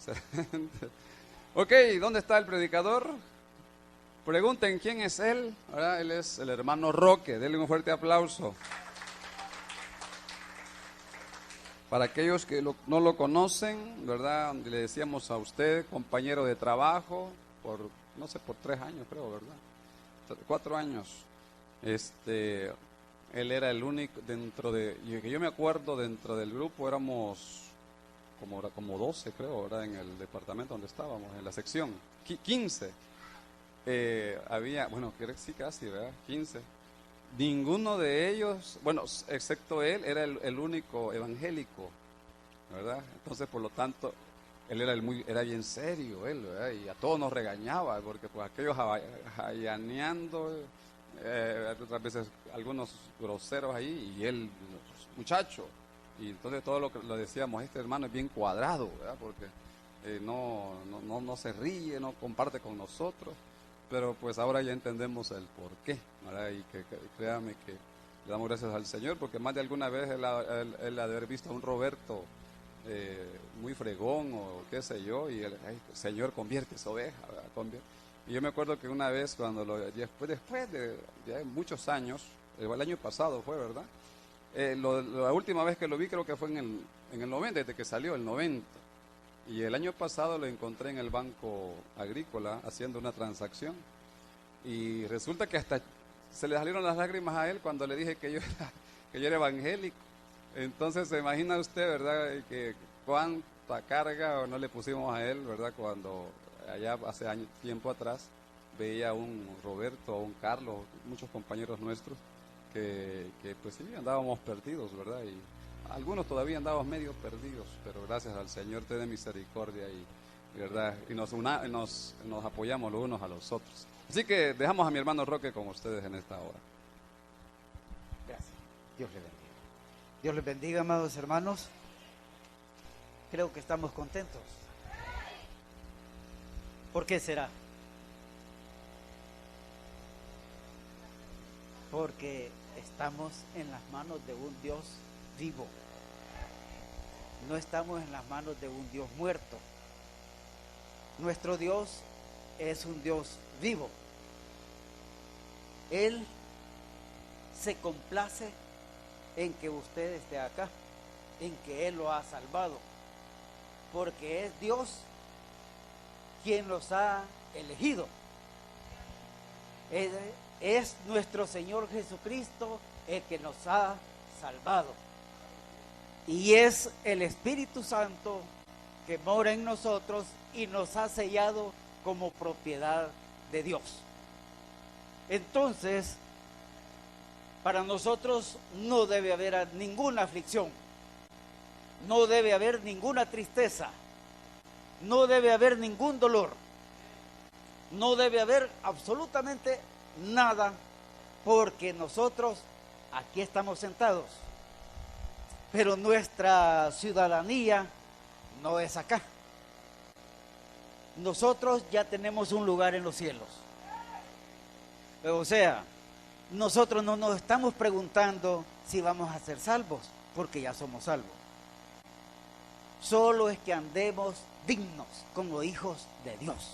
Excelente. Ok, ¿dónde está el predicador? Pregunten quién es él. Ahora él es el hermano Roque. Denle un fuerte aplauso. Para aquellos que no lo conocen, ¿verdad? Le decíamos a usted, compañero de trabajo, por, no sé, por 3 años creo, ¿verdad? 4 años. Él era el único dentro de, y que yo me acuerdo, dentro del grupo éramos como 12 creo, ¿verdad? En el departamento donde estábamos, en la sección, 15. Había, bueno, sí casi, ¿verdad? 15. Ninguno de ellos, bueno, excepto él, era el único evangélico, ¿verdad? Entonces, por lo tanto, él era bien serio, él, ¿verdad? Y a todos nos regañaba, porque pues aquellos jayaneando, otras veces algunos groseros ahí, y él, muchacho, y entonces todo lo que lo decíamos, este hermano es bien cuadrado, ¿verdad? Porque no se ríe, no comparte con nosotros. Pero pues ahora ya entendemos el por qué, ¿verdad? Y créame que le damos gracias al Señor, porque más de alguna vez él ha de haber visto a un Roberto muy fregón o qué sé yo, y él, ay, Señor, convierte esa oveja, ¿verdad? Y yo me acuerdo que una vez, después de ya muchos años, el año pasado fue, ¿verdad? La última vez que lo vi creo que fue en el 90, desde que salió el 90. Y el año pasado lo encontré en el Banco Agrícola haciendo una transacción. Y resulta que hasta se le salieron las lágrimas a él cuando le dije que yo era evangélico. Entonces se imagina usted, ¿verdad?, que cuánta carga no le pusimos a él, ¿verdad?, cuando allá hace tiempo atrás veía a un Roberto, a un Carlos, muchos compañeros nuestros, que pues sí, andábamos perdidos, ¿verdad? Y algunos todavía andábamos medio perdidos, pero gracias al Señor tiene misericordia y ¿verdad? Y nos apoyamos los unos a los otros. Así que dejamos a mi hermano Roque con ustedes en esta hora. Gracias. Dios les bendiga. Dios les bendiga, amados hermanos. Creo que estamos contentos. ¿Por qué será? Porque estamos en las manos de un Dios vivo. No estamos en las manos de un Dios muerto. Nuestro Dios es un Dios vivo. Él se complace en que usted esté acá, en que Él lo ha salvado, porque es Dios quien los ha elegido. Es nuestro Señor Jesucristo el que nos ha salvado. Y es el Espíritu Santo que mora en nosotros y nos ha sellado como propiedad de Dios. Entonces, para nosotros no debe haber ninguna aflicción, no debe haber ninguna tristeza, no debe haber ningún dolor, no debe haber absolutamente nada, porque nosotros aquí estamos sentados, pero nuestra ciudadanía no es acá. Nosotros ya tenemos un lugar en los cielos. O sea, nosotros no nos estamos preguntando si vamos a ser salvos, porque ya somos salvos. Solo es que andemos dignos como hijos de Dios.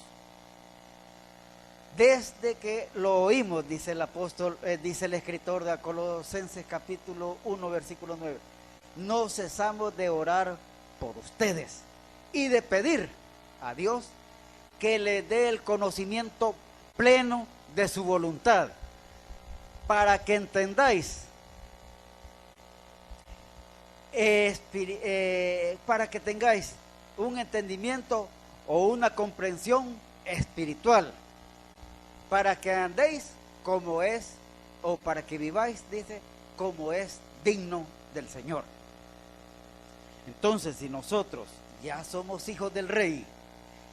Desde que lo oímos, dice el apóstol, dice el escritor de Colosenses capítulo 1, versículo 9, no cesamos de orar por ustedes y de pedir a Dios que les dé el conocimiento pleno de su voluntad, para que entendáis, para que tengáis un entendimiento o una comprensión espiritual, para que andéis como es, o para que viváis, dice, como es digno del Señor. Entonces, si nosotros ya somos hijos del Rey,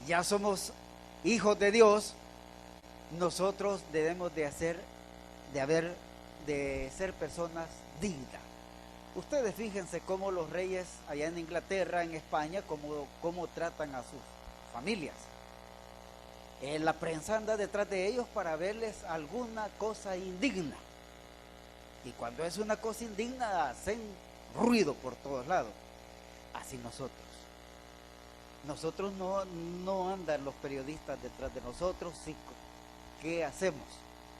ya somos hijos de Dios, nosotros debemos de ser personas dignas. Ustedes fíjense cómo los reyes allá en Inglaterra, en España, cómo tratan a sus familias. La prensa anda detrás de ellos para verles alguna cosa indigna. Y cuando es una cosa indigna, hacen ruido por todos lados. Así nosotros. Nosotros no andan los periodistas detrás de nosotros, sí, ¿qué hacemos?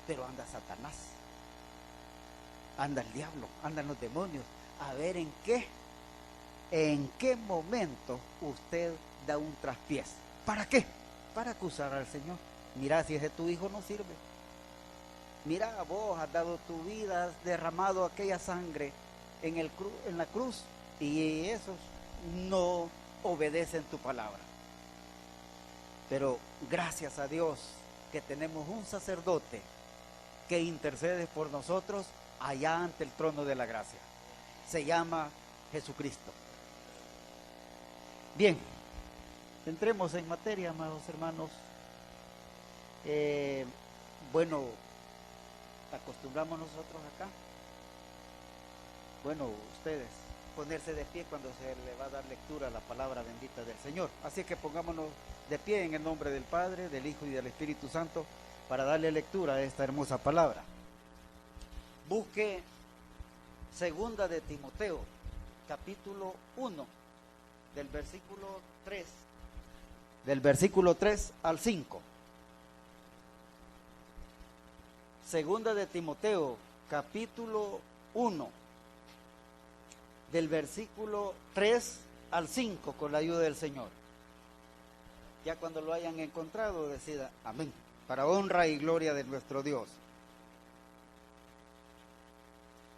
Pero anda Satanás, anda el diablo, andan los demonios, a ver en qué momento usted da un traspiés. ¿Para qué? Para acusar al Señor. Mira, si ese tu hijo no sirve. Mira, vos has dado tu vida, has derramado aquella sangre en la cruz, y esos no obedecen tu palabra. Pero gracias a Dios que tenemos un sacerdote que intercede por nosotros allá ante el trono de la gracia. Se llama Jesucristo. Bien, entremos en materia, amados hermanos. Bueno, acostumbramos nosotros acá, bueno, ustedes, ponerse de pie cuando se le va a dar lectura a la palabra bendita del Señor. Así que pongámonos de pie en el nombre del Padre, del Hijo y del Espíritu Santo para darle lectura a esta hermosa palabra. Busque segunda de Timoteo, capítulo 1, del versículo 3 al 5. Segunda de Timoteo, capítulo 1, del versículo 3 al 5, con la ayuda del Señor. Ya cuando lo hayan encontrado, decida amén, para honra y gloria de nuestro Dios.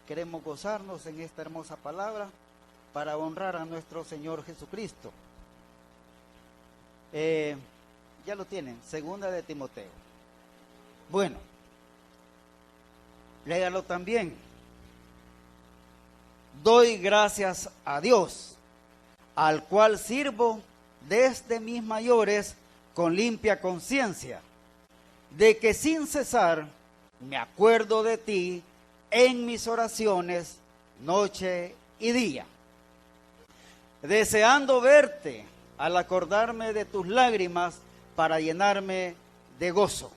Queremos gozarnos en esta hermosa palabra para honrar a nuestro Señor Jesucristo. Ya lo tienen, segunda de Timoteo. Bueno, léalo también. Doy gracias a Dios, al cual sirvo desde mis mayores con limpia conciencia, de que sin cesar me acuerdo de ti en mis oraciones noche y día, deseando verte al acordarme de tus lágrimas para llenarme de gozo,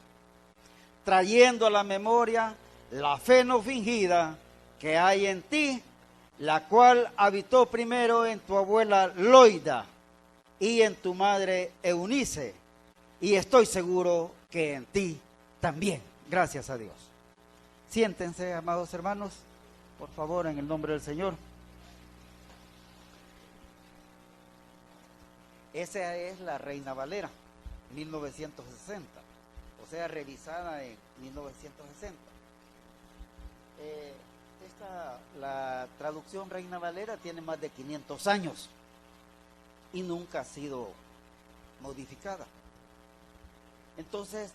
trayendo a la memoria la fe no fingida que hay en ti, la cual habitó primero en tu abuela Loida y en tu madre Eunice, y estoy seguro que en ti también. Gracias a Dios. Siéntense, amados hermanos, por favor, en el nombre del Señor. Esa es la Reina Valera, 1960, o sea, revisada en 1960. La traducción Reina Valera tiene más de 500 años y nunca ha sido modificada. Entonces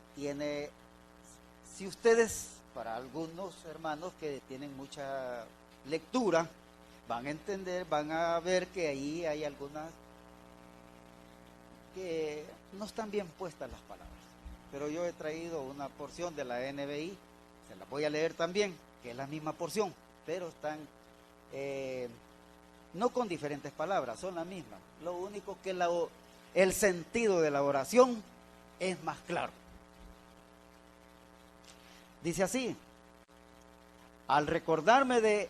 si ustedes, para algunos hermanos que tienen mucha lectura, van a entender, van a ver que ahí hay algunas que no están bien puestas las palabras. Pero yo he traído una porción de la NBI, se la voy a leer también, que es la misma porción, pero están no con diferentes palabras, son las mismas. Lo único que el sentido de la oración es más claro. Dice así: al recordarte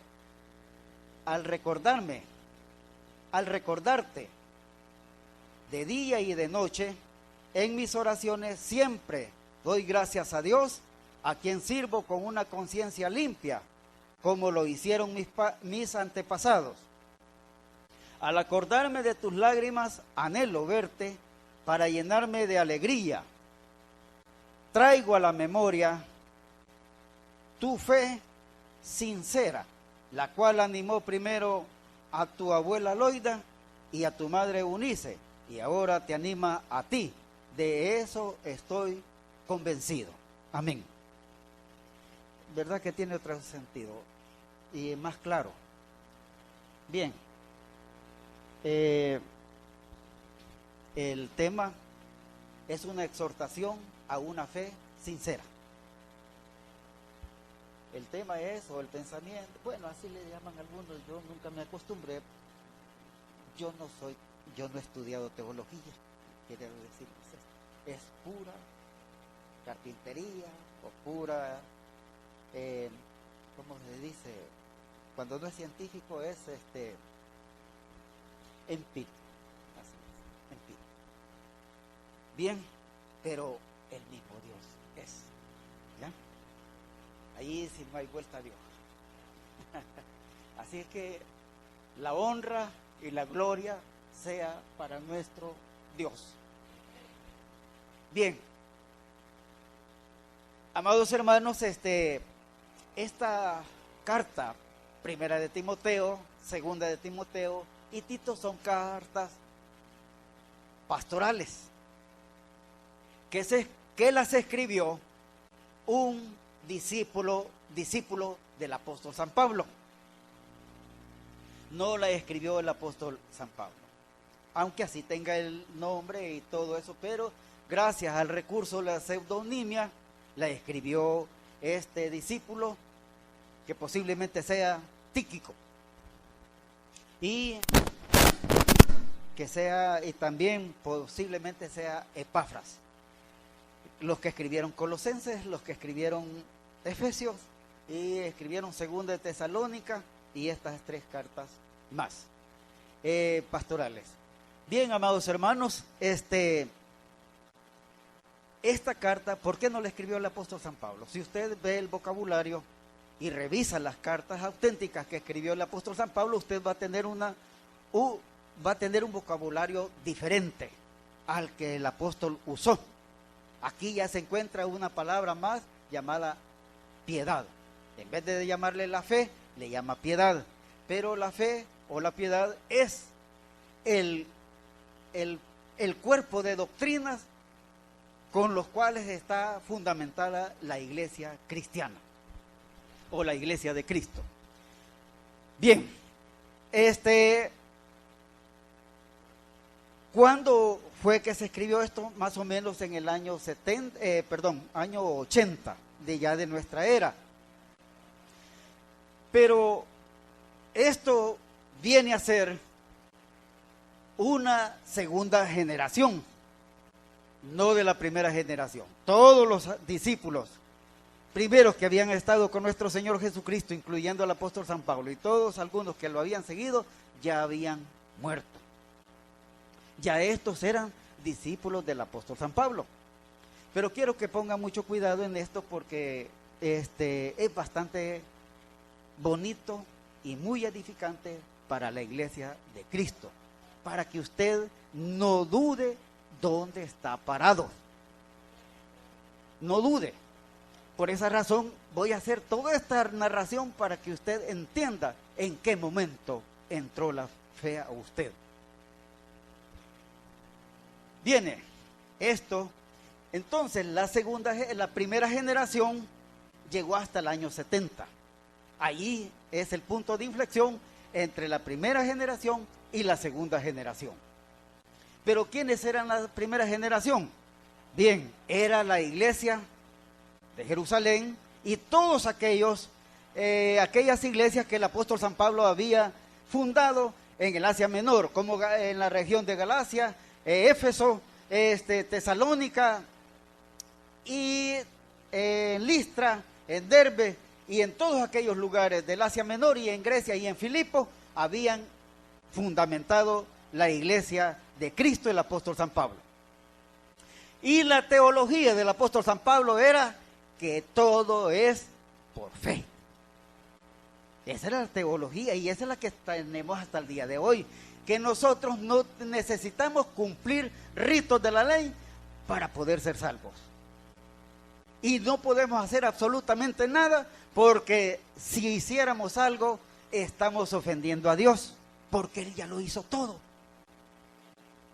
de día y de noche, en mis oraciones siempre doy gracias a Dios, a quien sirvo con una conciencia limpia, como lo hicieron mis antepasados. Al acordarme de tus lágrimas, anhelo verte para llenarme de alegría. Traigo a la memoria tu fe sincera, la cual animó primero a tu abuela Loida y a tu madre Eunice, y ahora te anima a ti. De eso estoy convencido. Amén. ¿Verdad que tiene otro sentido y más claro? Bien, el tema es una exhortación a una fe sincera. El tema es, o el pensamiento, bueno, así le llaman algunos, yo nunca me acostumbré, yo no he estudiado teología, quiero decir, es pura carpintería o pura, ¿cómo se dice? Cuando no es científico es empírico, así es, empírico. Bien, pero el mismo Dios es. ¿Ya? Ahí sí no hay vuelta a Dios. Así es que la honra y la gloria sea para nuestro Dios. Bien, amados hermanos, esta carta, primera de Timoteo, segunda de Timoteo y Tito, son cartas pastorales que las escribió un discípulo del apóstol San Pablo. No la escribió el apóstol San Pablo, aunque así tenga el nombre y todo eso, pero gracias al recurso de la pseudonimia, la escribió este discípulo, que posiblemente sea Tíquico, y también posiblemente sea Epafras. Los que escribieron Colosenses, los que escribieron Efesios, y escribieron Segunda de Tesalónica, y estas 3 cartas más pastorales. Bien, amados hermanos, esta carta, ¿por qué no la escribió el apóstol San Pablo? Si usted ve el vocabulario y revisa las cartas auténticas que escribió el apóstol San Pablo, usted va a tener un vocabulario diferente al que el apóstol usó. Aquí ya se encuentra una palabra más llamada piedad. En vez de llamarle la fe, le llama piedad. Pero la fe o la piedad es el cuerpo de doctrinas con los cuales está fundamentada la iglesia cristiana o la iglesia de Cristo. Bien, ¿cuándo fue que se escribió esto? Más o menos en el año año 80 de nuestra era. Pero esto viene a ser una segunda generación, no de la primera generación. Todos los discípulos primeros que habían estado con nuestro Señor Jesucristo, incluyendo al apóstol San Pablo, y todos algunos que lo habían seguido, ya habían muerto. Ya estos eran discípulos del apóstol San Pablo. Pero quiero que pongan mucho cuidado en esto, porque es bastante bonito y muy edificante para la iglesia de Cristo, para que usted no dude dónde está parado. No dude. Por esa razón voy a hacer toda esta narración para que usted entienda en qué momento entró la fe a usted. Viene esto. Entonces la primera generación llegó hasta el año 70. Allí es el punto de inflexión entre la primera generación y la segunda generación. Pero ¿quiénes eran la primera generación? Bien, era la iglesia de Jerusalén y todos aquellas iglesias que el apóstol San Pablo había fundado en el Asia Menor, como en la región de Galacia, Éfeso, Tesalónica, y en Listra, en Derbe, y en todos aquellos lugares del Asia Menor, y en Grecia y en Filipo, habían fundamentado la iglesia de Cristo, el apóstol San Pablo. Y la teología del apóstol San Pablo era que todo es por fe. Esa era la teología, y esa es la que tenemos hasta el día de hoy, que nosotros no necesitamos cumplir ritos de la ley para poder ser salvos. Y no podemos hacer absolutamente nada, porque si hiciéramos algo, estamos ofendiendo a Dios, porque Él ya lo hizo todo.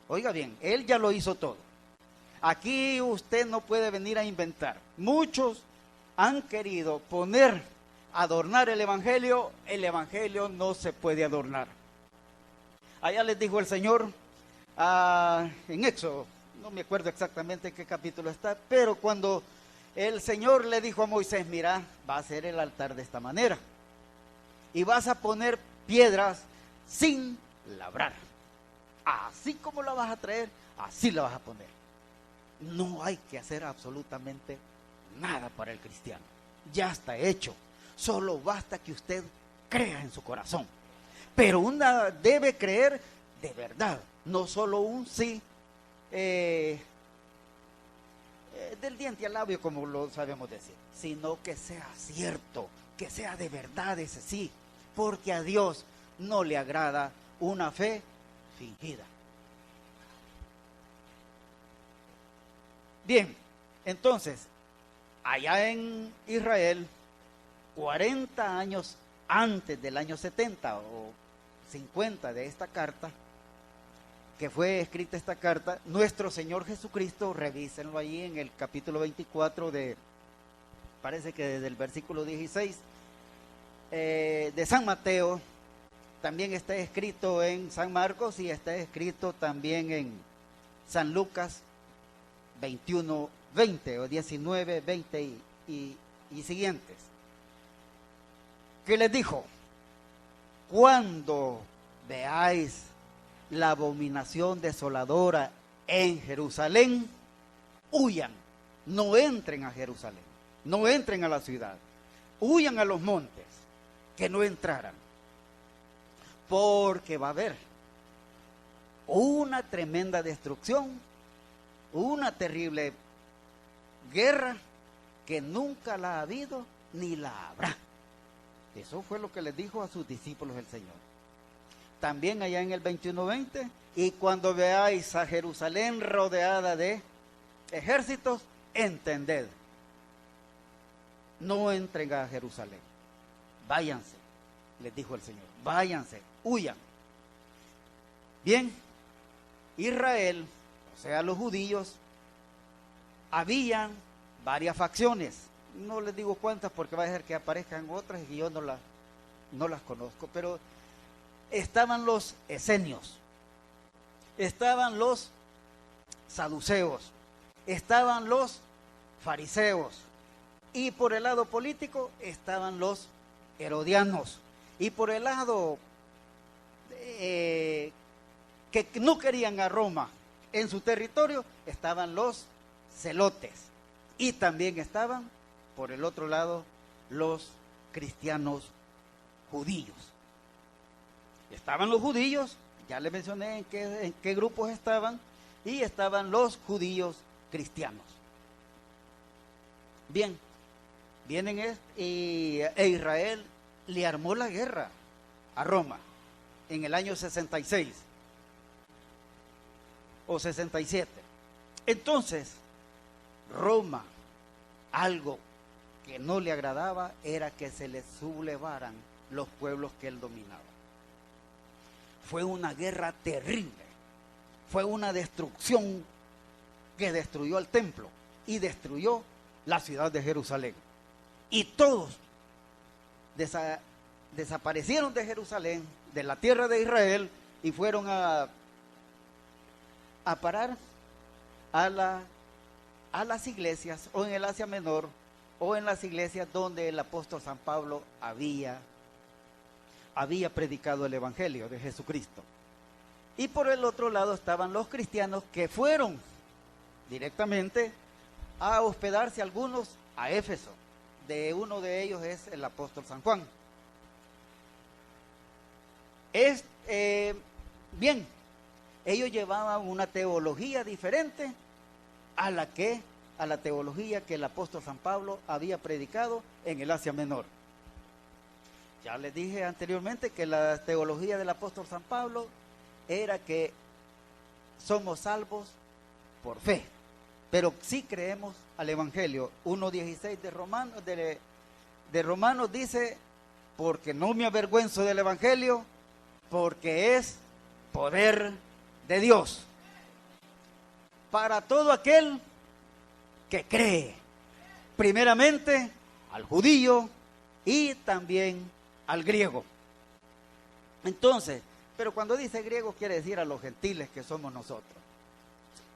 Oiga bien, Él ya lo hizo todo. Aquí usted no puede venir a inventar. Muchos han querido adornar el Evangelio no se puede adornar. Allá les dijo el Señor en Éxodo, no me acuerdo exactamente en qué capítulo está, pero cuando el Señor le dijo a Moisés: mira, va a ser el altar de esta manera, y vas a poner piedras sin labrar. Así como la vas a traer, así la vas a poner. No hay que hacer absolutamente nada para el cristiano. Ya está hecho. Solo basta que usted crea en su corazón. Pero una debe creer de verdad, no solo un sí del diente al labio, como lo sabemos decir, sino que sea cierto, que sea de verdad ese sí, porque a Dios no le agrada una fe fingida. Bien, entonces, allá en Israel, 40 años antes del año 70 o 50 de esta carta, que fue escrita esta carta, nuestro Señor Jesucristo, revísenlo ahí en el capítulo 24 parece que desde el versículo 16 de San Mateo, también está escrito en San Marcos y está escrito también en San Lucas 21, 20 o 19, 20 y siguientes. ¿Qué les dijo? Cuando veáis la abominación desoladora en Jerusalén, huyan, no entren a Jerusalén, no entren a la ciudad, huyan a los montes, que no entraran, porque va a haber una tremenda destrucción, una terrible guerra que nunca la ha habido ni la habrá. Eso fue lo que les dijo a sus discípulos el Señor. También allá en el 21:20, y cuando veáis a Jerusalén rodeada de ejércitos, entended, no entren a Jerusalén, váyanse, les dijo el Señor, váyanse, huyan. Bien, Israel, o sea los judíos, habían varias facciones, no les digo cuántas porque va a ser que aparezcan otras y yo no las conozco, pero estaban los esenios, estaban los saduceos, estaban los fariseos, y por el lado político estaban los herodianos, y por el lado que no querían a Roma en su territorio estaban los celotes, y también estaban por el otro lado los cristianos judíos. Estaban los judíos, ya les mencioné en qué grupos estaban, y estaban los judíos cristianos. Bien, vienen e Israel le armó la guerra a Roma en el año 66 o 67. Entonces, Roma, algo que no le agradaba era que se le sublevaran los pueblos que él dominaba. Fue una guerra terrible, fue una destrucción que destruyó el templo y destruyó la ciudad de Jerusalén. Y todos desaparecieron de Jerusalén, de la tierra de Israel, y fueron a parar a las iglesias, o en el Asia Menor, o en las iglesias donde el apóstol San Pablo había predicado el evangelio de Jesucristo. Y por el otro lado estaban los cristianos que fueron directamente a hospedarse, algunos a Éfeso. De uno de ellos es el apóstol San Juan. Bien, ellos llevaban una teología diferente a la teología que el apóstol San Pablo había predicado en el Asia Menor. Ya les dije anteriormente que la teología del apóstol San Pablo era que somos salvos por fe, pero sí creemos al Evangelio. 1:16 de Romanos dice, porque no me avergüenzo del Evangelio, porque es poder de Dios para todo aquel que cree, primeramente al judío y también al griego. Entonces, pero cuando dice griego quiere decir a los gentiles que somos nosotros.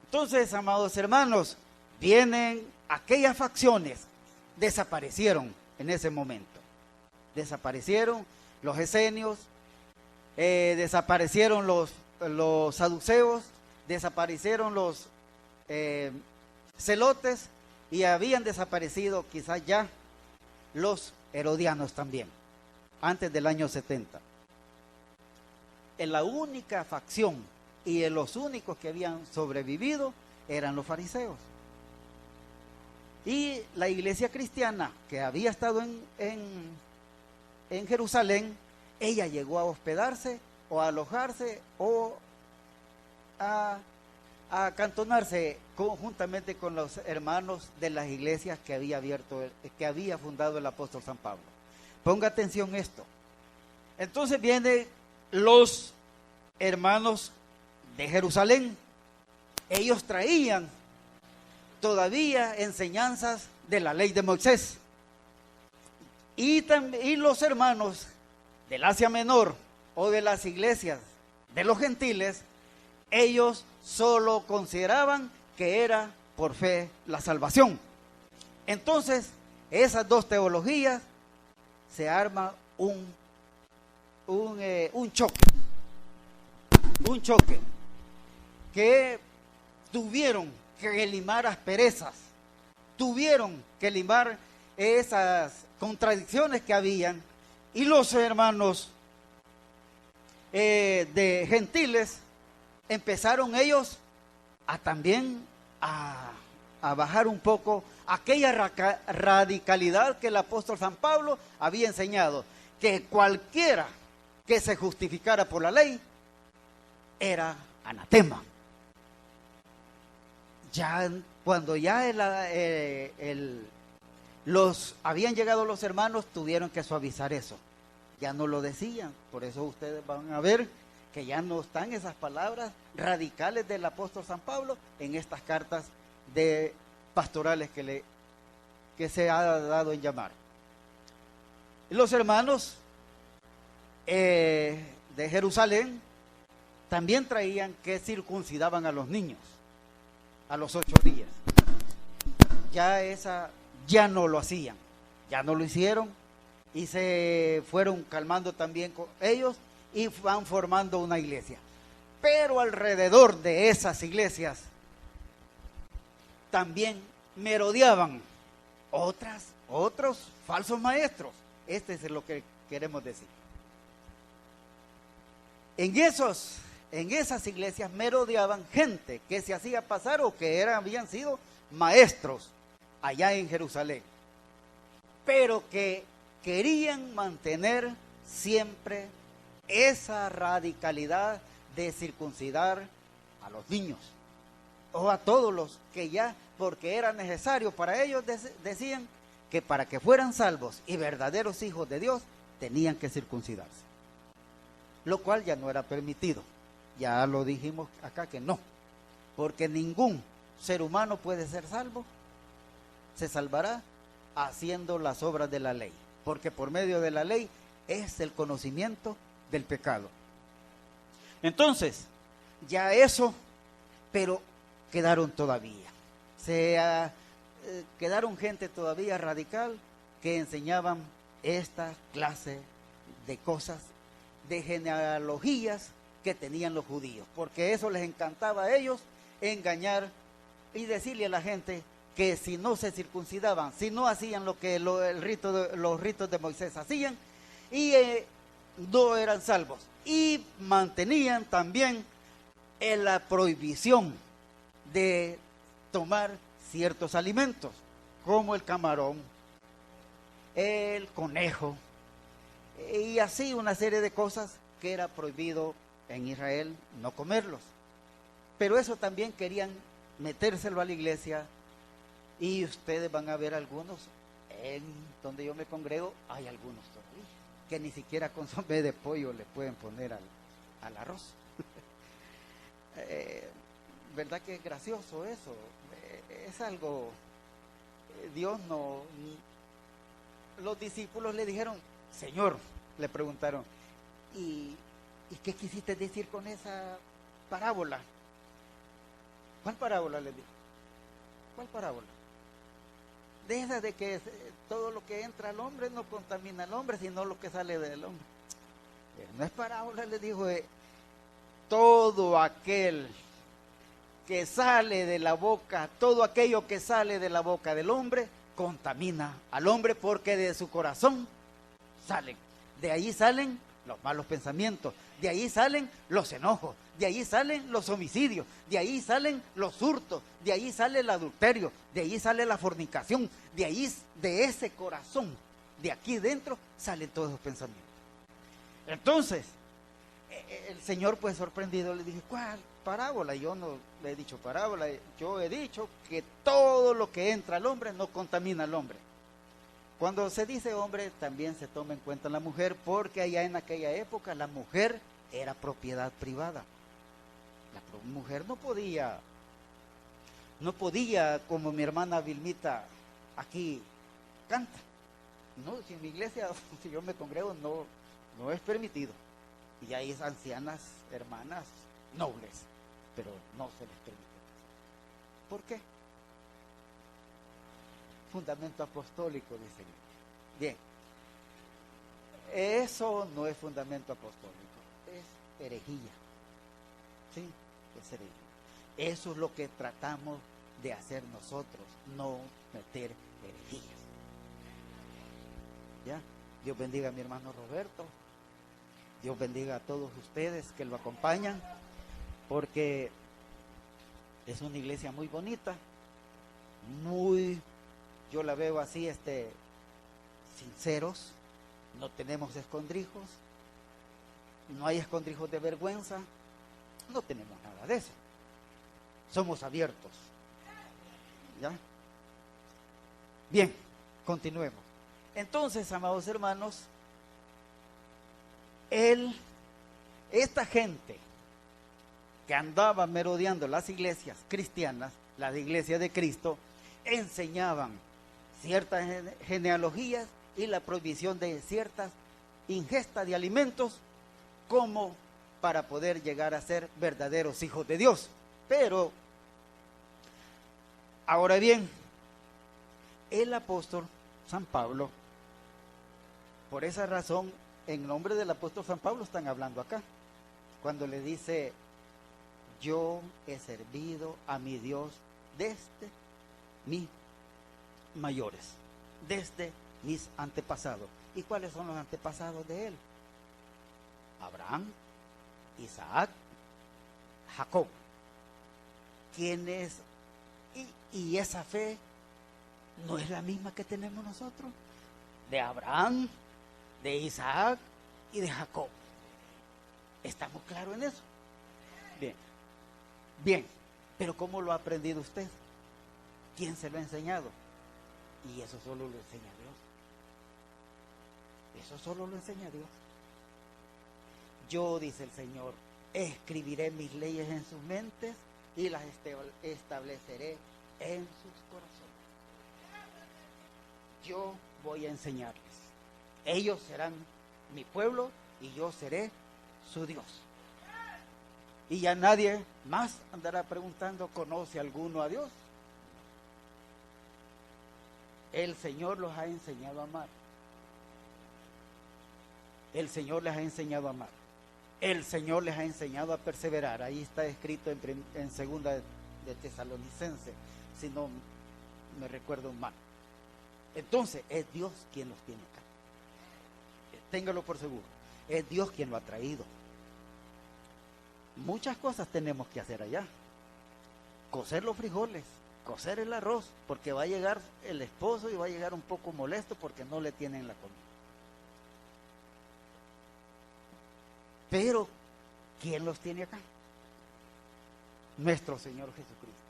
Entonces, amados hermanos, vienen aquellas facciones, desaparecieron en ese momento. Desaparecieron los esenios, desaparecieron los saduceos, desaparecieron los celotes, y habían desaparecido quizás ya los herodianos también, antes del año 70. En la única facción y en los únicos que habían sobrevivido eran los fariseos. Y la iglesia cristiana que había estado en Jerusalén, ella llegó a hospedarse o a alojarse o a acantonarse conjuntamente con los hermanos de las iglesias que había fundado el apóstol San Pablo. Ponga atención esto. Entonces vienen los hermanos de Jerusalén. Ellos traían todavía enseñanzas de la ley de Moisés. Y los hermanos del Asia Menor o de las iglesias de los gentiles, ellos solo consideraban que era por fe la salvación. Entonces, esas dos teologías se arma un choque que tuvieron que limar asperezas, tuvieron que limar esas contradicciones que habían, y los hermanos de gentiles empezaron ellos a también a bajar un poco aquella radicalidad que el apóstol San Pablo había enseñado, que cualquiera que se justificara por la ley era anatema. Ya cuando ya habían llegado los hermanos, tuvieron que suavizar eso. Ya no lo decían, por eso ustedes van a ver que ya no están esas palabras radicales del apóstol San Pablo en estas cartas de pastorales que se ha dado en llamar. Los hermanos de Jerusalén también traían que circuncidaban a los niños a los 8 días. Ya no lo hacían, ya no lo hicieron, y se fueron calmando también con ellos y van formando una iglesia. Pero alrededor de esas iglesias también merodeaban otros falsos maestros. Este es lo que queremos decir. En esas iglesias merodeaban gente que se hacía pasar o que habían sido maestros allá en Jerusalén, pero que querían mantener siempre esa radicalidad de circuncidar a los niños o a todos los que ya, porque era necesario para ellos, decían que para que fueran salvos y verdaderos hijos de Dios tenían que circuncidarse, lo cual ya no era permitido. Ya lo dijimos acá que no, porque ningún ser humano puede ser salvo, se salvará haciendo las obras de la ley, porque por medio de la ley es el conocimiento del pecado. Entonces, ya eso, pero quedaron todavía, quedaron gente todavía radical que enseñaban esta clase de cosas, de genealogías que tenían los judíos, porque eso les encantaba a ellos, engañar y decirle a la gente que si no se circuncidaban, si no hacían lo que los ritos de Moisés hacían, y no eran salvos, y mantenían también la prohibición de tomar ciertos alimentos, como el camarón, el conejo, y así una serie de cosas que era prohibido en Israel no comerlos. Pero eso también querían metérselo a la iglesia, y ustedes van a ver algunos, en donde yo me congrego, hay algunos todavía, que ni siquiera consomé de pollo le pueden poner al arroz. ¿Verdad que es gracioso eso? Es algo, Dios no... Los discípulos le dijeron, Señor, le preguntaron, ¿y qué quisiste decir con esa parábola? ¿Cuál parábola le dijo? ¿Cuál parábola? De esa de que todo lo que entra al hombre no contamina al hombre, sino lo que sale del hombre. No es parábola, le dijo, todo aquel que sale de la boca, todo aquello que sale de la boca del hombre, contamina al hombre, porque de su corazón salen, de ahí salen los malos pensamientos, de ahí salen los enojos, de ahí salen los homicidios, de ahí salen los hurtos, de ahí sale el adulterio, de ahí sale la fornicación, de ahí, de ese corazón, de aquí dentro salen todos esos pensamientos. Entonces, el Señor pues sorprendido le dije, ¿cuál parábola? Yo no le he dicho parábola, yo he dicho que todo lo que entra al hombre no contamina al hombre. Cuando se dice hombre, también se toma en cuenta la mujer, porque allá en aquella época la mujer era propiedad privada. La mujer no podía, como mi hermana Vilmita aquí canta. No, si en mi iglesia, si yo me congrego, no es permitido. Y hay ancianas, hermanas, nobles, pero no se les permite. ¿Por qué? Fundamento apostólico, dice. Bien, eso no es fundamento apostólico, es herejía. Sí, es herejía. Eso es lo que tratamos de hacer nosotros, no meter herejías. ¿Ya? Dios bendiga a mi hermano Roberto, Dios bendiga a todos ustedes que lo acompañan, porque es una iglesia muy bonita, yo la veo así, sinceros, no tenemos escondrijos, no hay escondrijos de vergüenza, no tenemos nada de eso, somos abiertos. ¿Ya? Bien, continuemos. Entonces, amados hermanos, esta gente que andaba merodeando las iglesias cristianas, las iglesias de Cristo, enseñaban ciertas genealogías y la prohibición de ciertas ingestas de alimentos como para poder llegar a ser verdaderos hijos de Dios. Pero, ahora bien, el apóstol San Pablo, por esa razón, en nombre del apóstol San Pablo están hablando acá, cuando le dice, yo he servido a mi Dios desde mis mayores, desde mis antepasados. ¿Y cuáles son los antepasados de él? Abraham, Isaac, Jacob. ¿Quiénes? Y esa fe no es la misma que tenemos nosotros, de Abraham, de Isaac y de Jacob. ¿Estamos claros en eso? Bien, pero ¿cómo lo ha aprendido usted? ¿Quién se lo ha enseñado? Y eso solo lo enseña Dios. Eso solo lo enseña Dios. Yo, dice el Señor, escribiré mis leyes en sus mentes y las estableceré en sus corazones. Yo voy a enseñarles. Ellos serán mi pueblo y yo seré su Dios. Y ya nadie más andará preguntando, ¿conoce alguno a Dios? El Señor los ha enseñado a amar. El Señor les ha enseñado a amar. El Señor les ha enseñado a perseverar. Ahí está escrito en segunda de Tesalonicenses, si no me recuerdo mal. Entonces, es Dios quien los tiene acá. Téngalo por seguro. Es Dios quien lo ha traído. Muchas cosas tenemos que hacer allá. Cocer los frijoles, cocer el arroz, porque va a llegar el esposo y va a llegar un poco molesto porque no le tienen la comida. Pero, ¿quién los tiene acá? Nuestro Señor Jesucristo.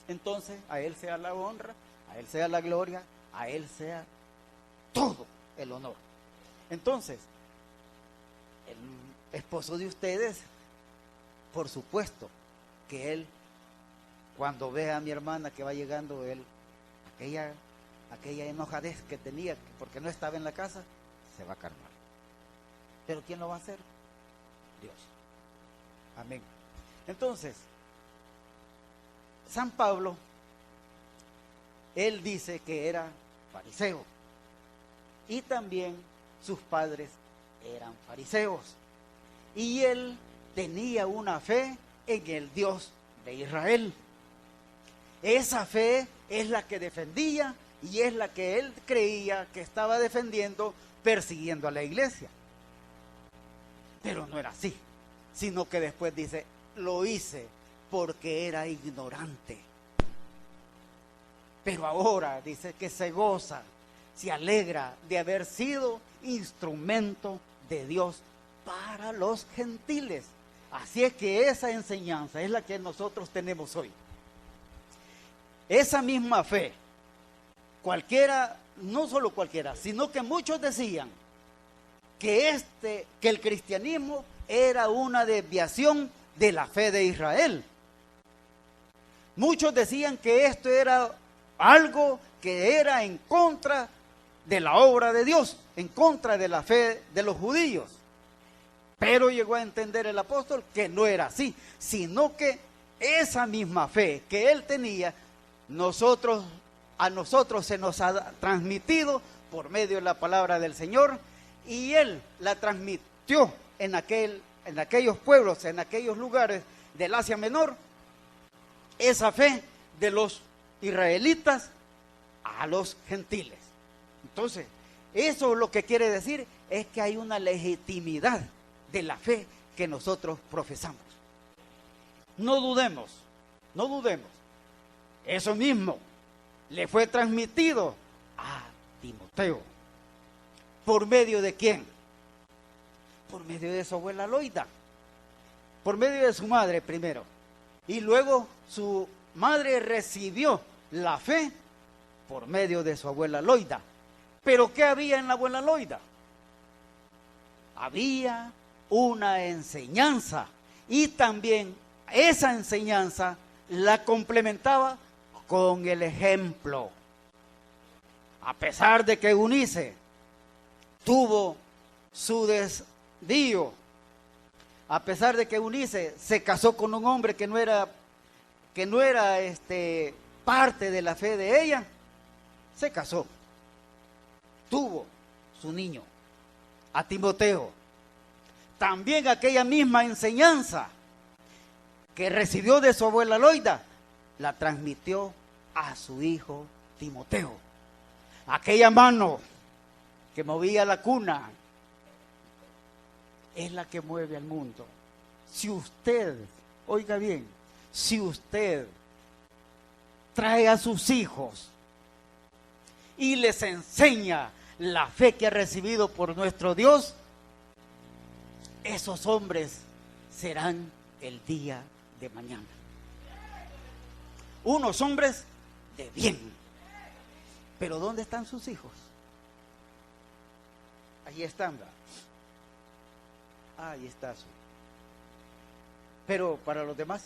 Entonces, a Él sea la honra, a Él sea la gloria, a Él sea todo el honor. Entonces, el esposo de ustedes, por supuesto, que él, cuando ve a mi hermana que va llegando, él, aquella enojadez que tenía, porque no estaba en la casa, se va a calmar. ¿Pero quién lo va a hacer? Dios. Amén. Entonces, San Pablo, él dice que era fariseo. Y también sus padres eran fariseos. Y él tenía una fe en el Dios de Israel. Esa fe es la que defendía y es la que él creía que estaba defendiendo, persiguiendo a la iglesia. Pero no era así, sino que después dice, lo hice porque era ignorante. Pero ahora dice que se goza, se alegra de haber sido instrumento de Dios para los gentiles. Así es que esa enseñanza es la que nosotros tenemos hoy. Esa misma fe, cualquiera, no solo cualquiera, sino que muchos decían que el cristianismo era una desviación de la fe de Israel. Muchos decían que esto era algo que era en contra de la obra de Dios, en contra de la fe de los judíos. Pero llegó a entender el apóstol que no era así, sino que esa misma fe que él tenía, a nosotros se nos ha transmitido por medio de la palabra del Señor, y él la transmitió en aquellos pueblos, en aquellos lugares del Asia Menor, esa fe de los israelitas a los gentiles. Entonces, eso lo que quiere decir es que hay una legitimidad de la fe que nosotros profesamos. No dudemos, no dudemos. Eso mismo le fue transmitido a Timoteo. ¿Por medio de quién? Por medio de su abuela Loida. Por medio de su madre primero. Y luego su madre recibió la fe por medio de su abuela Loida. ¿Pero qué había en la abuela Loida? Había una enseñanza, y también esa enseñanza la complementaba con el ejemplo. A pesar de que Eunice tuvo su desvío, a pesar de que Eunice se casó con un hombre que no era parte de la fe de ella, se casó, tuvo su niño, a Timoteo. También aquella misma enseñanza que recibió de su abuela Loida, la transmitió a su hijo Timoteo. Aquella mano que movía la cuna es la que mueve al mundo. Si usted, oiga bien, si usted trae a sus hijos y les enseña la fe que ha recibido por nuestro Dios, esos hombres serán el día de mañana unos hombres de bien. Pero ¿dónde están sus hijos? Ahí están, ¿verdad? Ahí está su. Pero para los demás,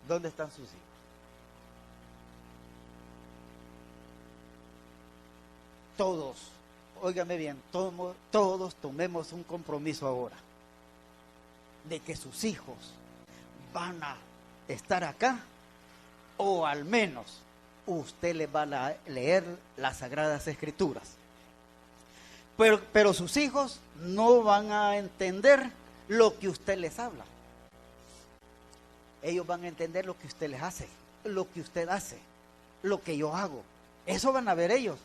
¿dónde están sus hijos? Todos, óigame bien, todos tomemos un compromiso ahora de que sus hijos van a estar acá, o al menos usted les va a leer las Sagradas Escrituras. Pero sus hijos no van a entender lo que usted les habla. Ellos van a entender lo que usted les hace, lo que usted hace, lo que yo hago. Eso van a ver ellos.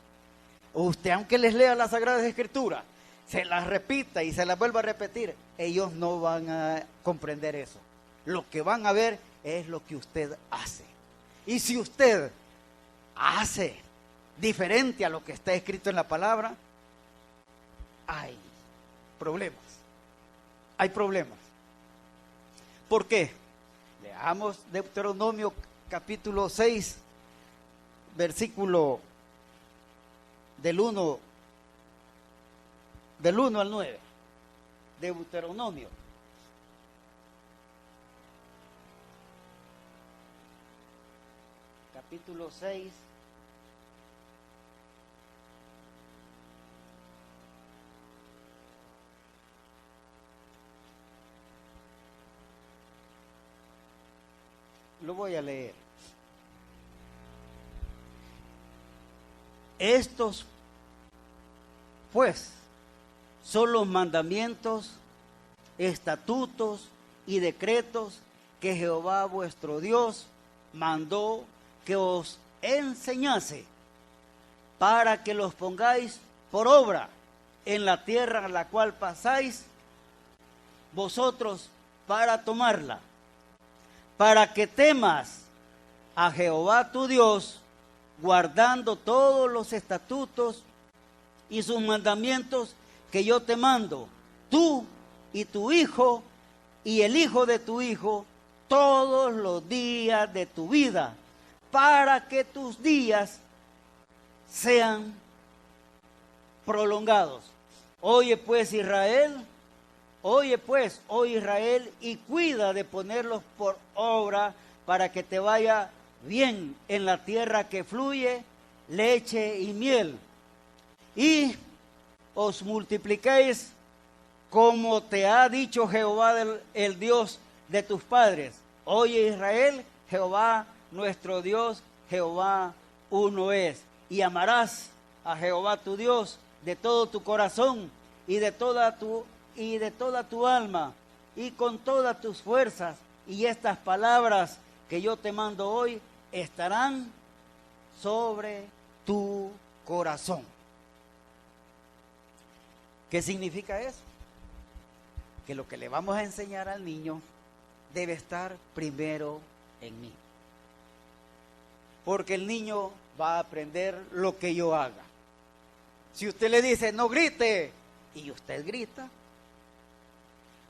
Usted, aunque les lea las Sagradas Escrituras, se las repita y se las vuelva a repetir, ellos no van a comprender eso. Lo que van a ver es lo que usted hace. Y si usted hace diferente a lo que está escrito en la palabra, hay problemas. Hay problemas. ¿Por qué? Leamos Deuteronomio capítulo 6, versículo del 1 al 9. Deuteronomio. Capítulo 6. Lo voy a leer. Estos, pues, son los mandamientos, estatutos y decretos que Jehová vuestro Dios mandó que os enseñase, para que los pongáis por obra en la tierra a la cual pasáis vosotros para tomarla, para que temas a Jehová tu Dios, guardando todos los estatutos y sus mandamientos que yo te mando, tú y tu hijo y el hijo de tu hijo, todos los días de tu vida, para que tus días sean prolongados. Oye pues Israel, oh Israel, y cuida de ponerlos por obra para que te vaya bien en la tierra que fluye leche y miel, y os multipliquéis como te ha dicho Jehová el Dios de tus padres. Oye Israel, Jehová nuestro Dios, Jehová uno es. Y amarás a Jehová tu Dios de todo tu corazón y de toda tu alma y con todas tus fuerzas. Y estas palabras que yo te mando hoy estarán sobre tu corazón. ¿Qué significa eso? Que lo que le vamos a enseñar al niño debe estar primero en mí. Porque el niño va a aprender lo que yo haga. Si usted le dice, no grite, y usted grita.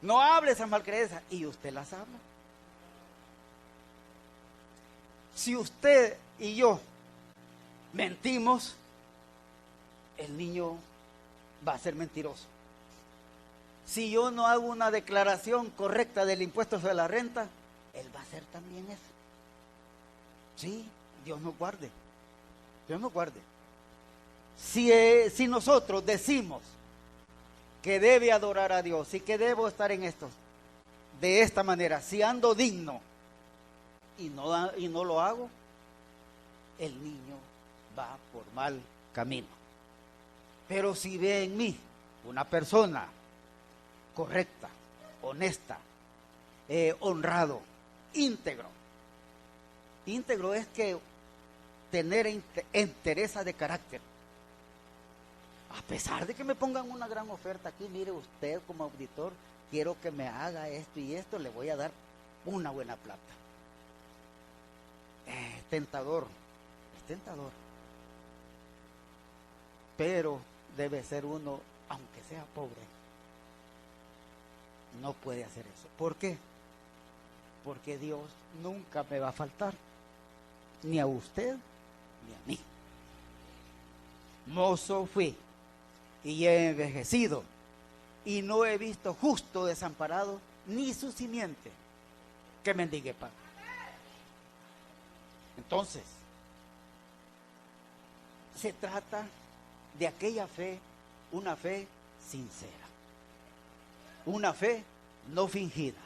No hable esas malcreencias, y usted las habla. Si usted y yo mentimos, el niño va a ser mentiroso. Si yo no hago una declaración correcta del impuesto sobre la renta, él va a hacer también eso. Sí, Dios nos guarde. Dios nos guarde. Si nosotros decimos que debe adorar a Dios y que debo estar en esto, de esta manera, si ando digno y no lo hago, el niño va por mal camino. Pero si ve en mí una persona correcta, honesta, honrado, íntegro. Íntegro es que tener entereza de carácter. A pesar de que me pongan una gran oferta aquí, mire usted como auditor, quiero que me haga esto y esto, le voy a dar una buena plata. Es tentador. Pero debe ser uno, aunque sea pobre, no puede hacer eso. ¿Por qué? Porque Dios nunca me va a faltar, ni a usted ni a mí. Mozo fui y he envejecido y no he visto justo desamparado ni su simiente que mendigue pan. Entonces, se trata de aquella fe, una fe sincera, una fe no fingida.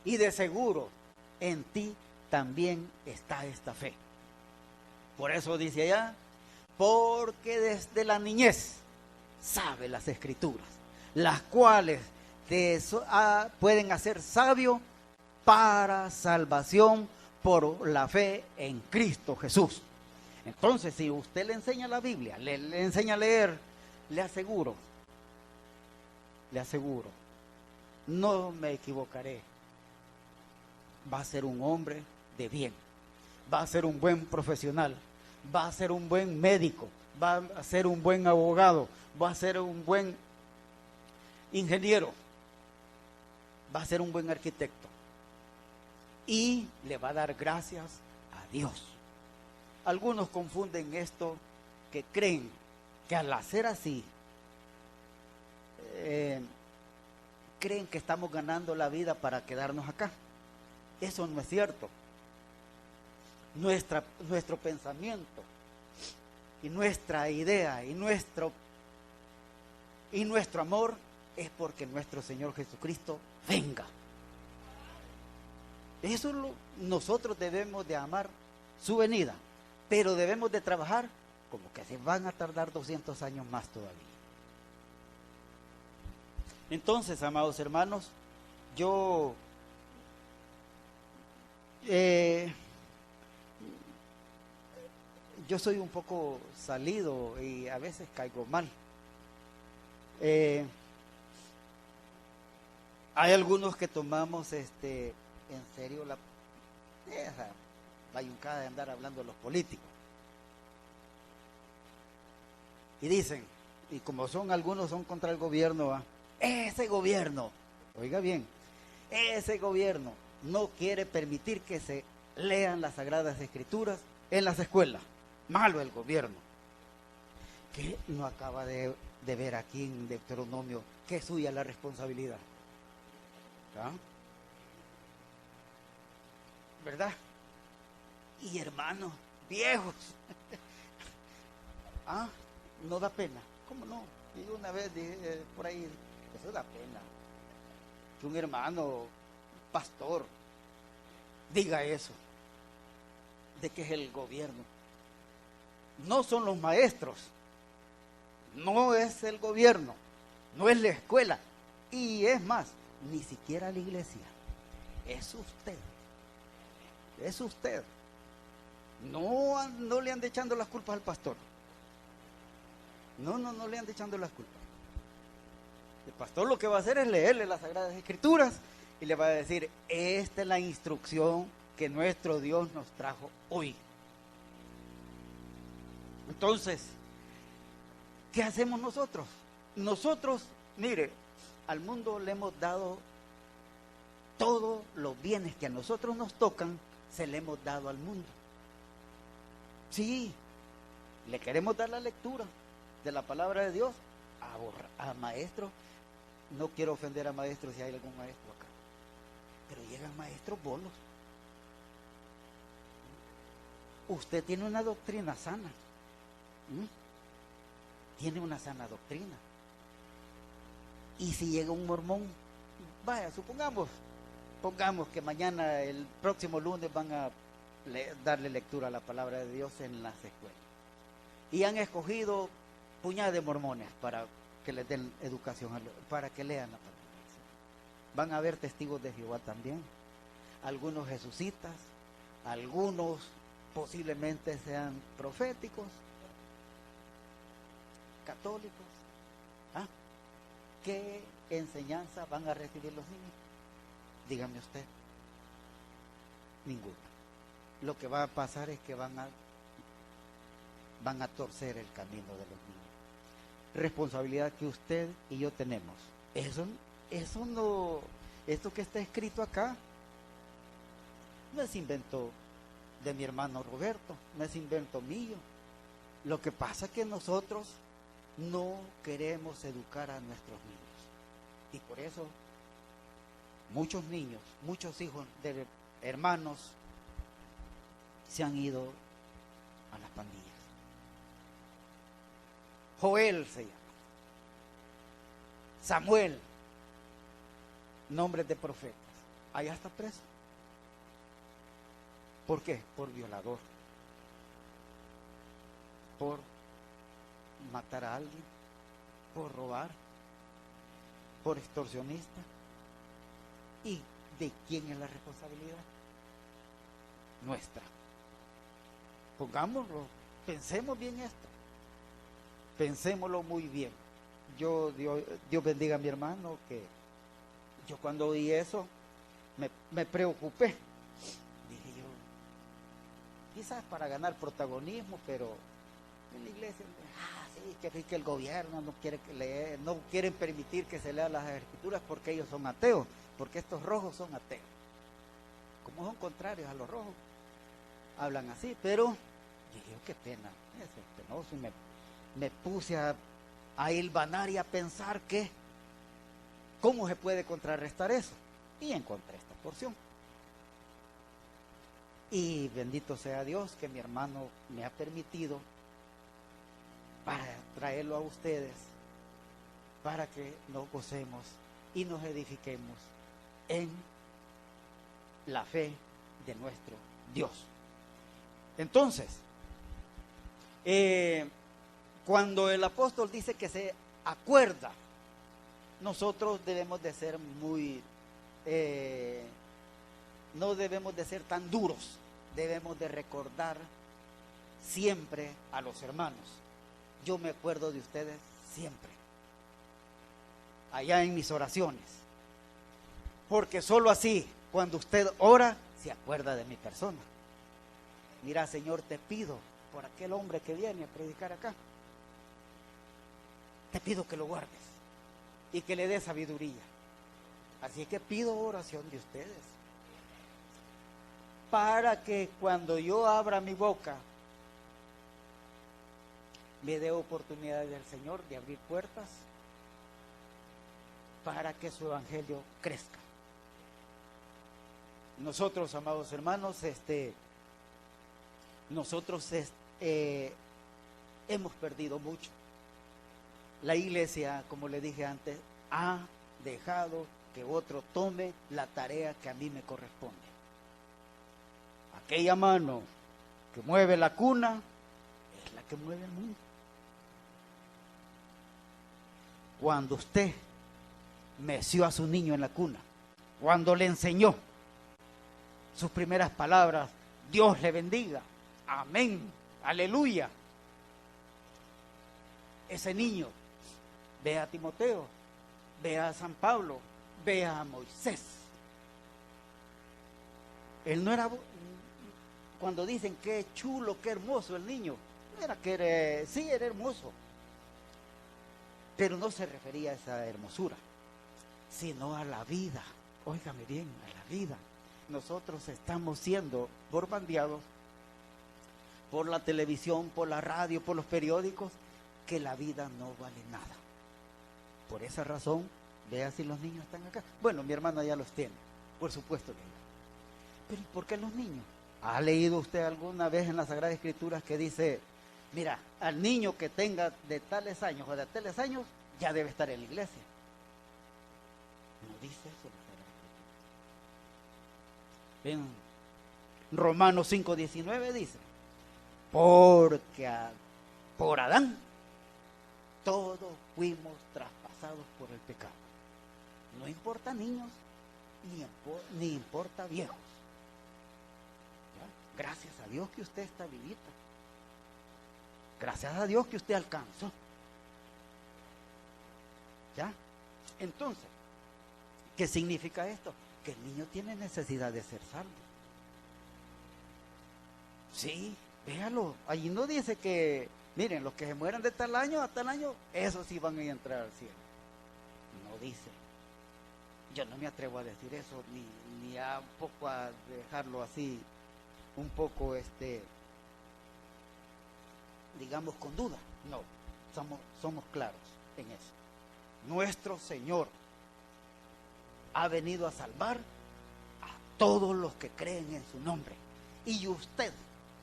Y de seguro en ti también está esta fe. Por eso dice allá, porque desde la niñez sabe las escrituras, las cuales te pueden hacer sabio para salvación por la fe en Cristo Jesús. Entonces, si usted le enseña la Biblia, le enseña a leer, le aseguro, no me equivocaré, va a ser un hombre de bien, va a ser un buen profesional, va a ser un buen médico, va a ser un buen abogado, va a ser un buen ingeniero, va a ser un buen arquitecto y le va a dar gracias a Dios. Algunos confunden esto, que creen que al hacer así, creen que estamos ganando la vida para quedarnos acá. Eso no es cierto. Nuestro pensamiento y nuestra idea y nuestro amor es porque nuestro Señor Jesucristo venga. Nosotros debemos de amar su venida, pero debemos de trabajar como que se van a tardar 200 años más todavía. Entonces, amados hermanos, yo soy un poco salido y a veces caigo mal. Hay algunos que tomamos en serio esa bayuncada de andar hablando de los políticos. Y dicen, y como algunos son contra el gobierno, ¿va? Ese gobierno, oiga bien, ese gobierno no quiere permitir que se lean las Sagradas Escrituras en las escuelas. Malo el gobierno. ¿Qué no acaba de ver aquí en Deuteronomio que es suya la responsabilidad? ¿Ah? ¿Verdad? Y hermanos viejos. ¿Ah? No da pena. ¿Cómo no? Y una vez dije por ahí, eso da pena. Que un hermano, pastor, diga eso. De que es el gobierno. No son los maestros. No es el gobierno. No es la escuela. Y es más, ni siquiera la iglesia. Es usted. Es usted. No le ande echando las culpas al pastor. No le ande echando las culpas. El pastor lo que va a hacer es leerle las Sagradas Escrituras y le va a decir, esta es la instrucción que nuestro Dios nos trajo hoy. Entonces, ¿qué hacemos nosotros? Nosotros, mire, al mundo le hemos dado todos los bienes que a nosotros nos tocan, se le hemos dado al mundo. Sí, le queremos dar la lectura de la palabra de Dios a maestros. No quiero ofender a maestros si hay algún maestro acá, pero llegan maestros bolos. Usted tiene una doctrina sana. Tiene una sana doctrina. Y si llega un mormón, vaya, pongamos que mañana, el próximo lunes, van a darle lectura a la palabra de Dios en las escuelas. Y han escogido puñadas de mormones para que les den educación, para que lean la palabra. Van a haber testigos de Jehová también, algunos jesucitas, algunos posiblemente sean proféticos, católicos. ¿Ah? ¿Qué enseñanza van a recibir los niños? Dígame usted. Ninguna. Lo que va a pasar es que van a torcer el camino de los niños. Responsabilidad que usted y yo tenemos. Eso no, esto que está escrito acá no es invento de mi hermano Roberto, no es invento mío. Lo que pasa es que nosotros no queremos educar a nuestros niños. Y por eso muchos niños, muchos hijos de hermanos se han ido a las pandillas. Joel se llama. Samuel, nombres de profetas. Allá está preso. ¿Por qué? Por violador. Por matar a alguien. Por robar. Por extorsionista. ¿Y de quién es la responsabilidad? Nuestra. Pongámoslo, pensemos bien esto. Pensémoslo muy bien. Dios bendiga a mi hermano, que yo cuando oí eso me preocupé. Dije yo, quizás para ganar protagonismo, pero en la iglesia, sí, que el gobierno no quiere leer, no quieren permitir que se lean las escrituras porque ellos son ateos, porque estos rojos son ateos. Como son contrarios a los rojos, hablan así, pero dije, qué pena, eso es penoso. Y me puse a hilvanar y a pensar que cómo se puede contrarrestar eso, y encontré esta porción. Y bendito sea Dios que mi hermano me ha permitido para traerlo a ustedes, para que nos gocemos y nos edifiquemos en la fe de nuestro Dios. Entonces, cuando el apóstol dice que se acuerda, nosotros debemos de ser no debemos de ser tan duros, debemos de recordar siempre a los hermanos. Yo me acuerdo de ustedes siempre, allá en mis oraciones. Porque solo así, cuando usted ora, se acuerda de mi persona. Mira, Señor, te pido por aquel hombre que viene a predicar acá. Te pido que lo guardes y que le des sabiduría. Así que pido oración de ustedes. Para que cuando yo abra mi boca, me dé oportunidad del Señor de abrir puertas para que su evangelio crezca. Nosotros, amados hermanos, nosotros hemos perdido mucho. La iglesia, como le dije antes, ha dejado que otro tome la tarea que a mí me corresponde. Aquella mano que mueve la cuna es la que mueve el mundo. Cuando usted meció a su niño en la cuna, cuando le enseñó sus primeras palabras, Dios le bendiga, amén, aleluya. Ese niño ve a Timoteo, ve a San Pablo, ve a Moisés. Él no era, cuando dicen qué chulo, qué hermoso el niño, no era que sí era hermoso, pero no se refería a esa hermosura, sino a la vida. Óigame bien, a la vida. Nosotros estamos siendo bombardeados por la televisión, por la radio, por los periódicos, que la vida no vale nada. Por esa razón, vea si los niños están acá. Bueno, mi hermana ya los tiene, por supuesto que ya. Pero ¿y por qué los niños? ¿Ha leído usted alguna vez en la Sagrada Escritura que dice, mira, al niño que tenga de tales años o de tales años, ya debe estar en la iglesia? No dice eso la Sagrada Escritura. En Romanos 5:19 dice, porque por Adán todos fuimos traspasados por el pecado. No importa niños, ni importa viejos. ¿Ya? Gracias a Dios que usted está vivita. Gracias a Dios que usted alcanzó. ¿Ya? Entonces, ¿qué significa esto? Que el niño tiene necesidad de ser salvo. Sí, véalo. Allí no dice que, miren, los que se mueran de tal año a tal año, esos sí van a entrar al cielo. No dice. Yo no me atrevo a decir eso, ni a un poco a dejarlo así, un poco, digamos, con duda. No, somos claros en eso. Nuestro Señor ha venido a salvar a todos los que creen en su nombre. Y usted,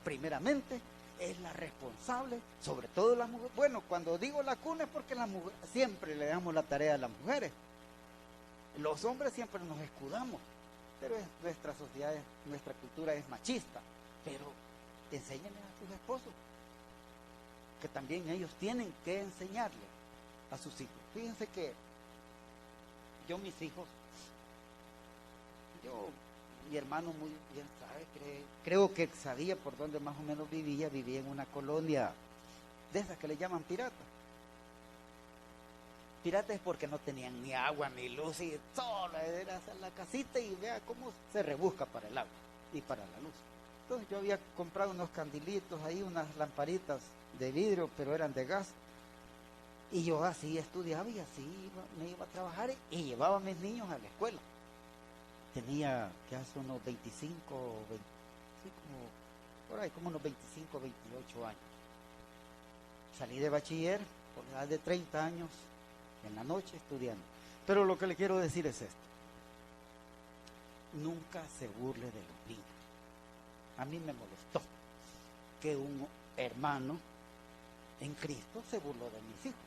primeramente, es la responsable, sobre todo las mujeres. Bueno, cuando digo la cuna es porque siempre le damos la tarea a las mujeres. Los hombres siempre nos escudamos, pero nuestra sociedad, nuestra cultura es machista. Pero enséñenle a sus esposos, que también ellos tienen que enseñarle a sus hijos. Fíjense que yo, mis hijos, mi hermano muy bien sabe, creo que sabía por dónde más o menos vivía en una colonia de esas que le llaman piratas. Piratas es porque no tenían ni agua ni luz y solo era hacer la casita y vea cómo se rebusca para el agua y para la luz. Entonces yo había comprado unos candilitos ahí, unas lamparitas de vidrio, pero eran de gas. Y yo así estudiaba y así me iba a trabajar y llevaba a mis niños a la escuela. Tenía que hace unos 25, por ahí como unos 25, 28 años. Salí de bachiller por la edad de 30 años, en la noche estudiando. Pero lo que le quiero decir es esto. Nunca se burle de los niños. A mí me molestó que un hermano en Cristo se burló de mis hijos.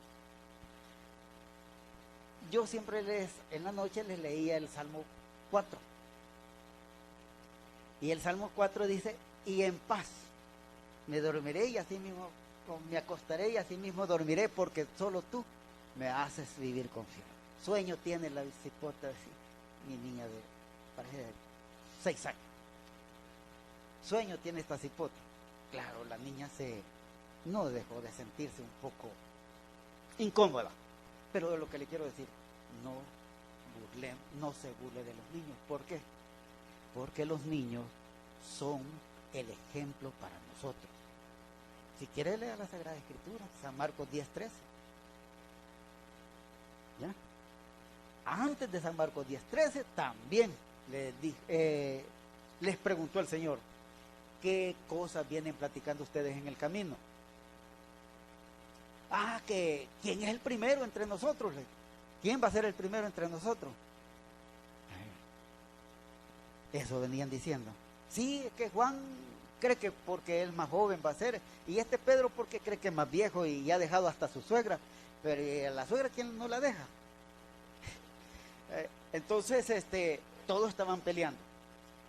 Yo siempre en la noche les leía el Salmo 4. Y el Salmo 4 dice, y en paz me dormiré y así mismo me acostaré y así mismo dormiré, porque solo tú me haces vivir confiado. Sueño tiene la cipota, mi niña parece de 6 años. Sueño tiene esta cipota. Claro, la niña no dejó de sentirse un poco incómoda. Pero lo que le quiero decir, no no se burle de los niños. ¿Por qué? Porque los niños son el ejemplo para nosotros. Si quiere leer la Sagrada Escritura, San Marcos 10:13. ¿Ya? Antes de San Marcos 10:13 también les preguntó el Señor, ¿qué cosas vienen platicando ustedes en el camino? Que ¿quién es el primero entre nosotros? ¿Quién va a ser el primero entre nosotros? Eso venían diciendo. Sí, es que Juan cree que porque él más joven va a ser, y este Pedro porque cree que es más viejo y ha dejado hasta su suegra, pero a la suegra ¿quién no la deja? Entonces todos estaban peleando,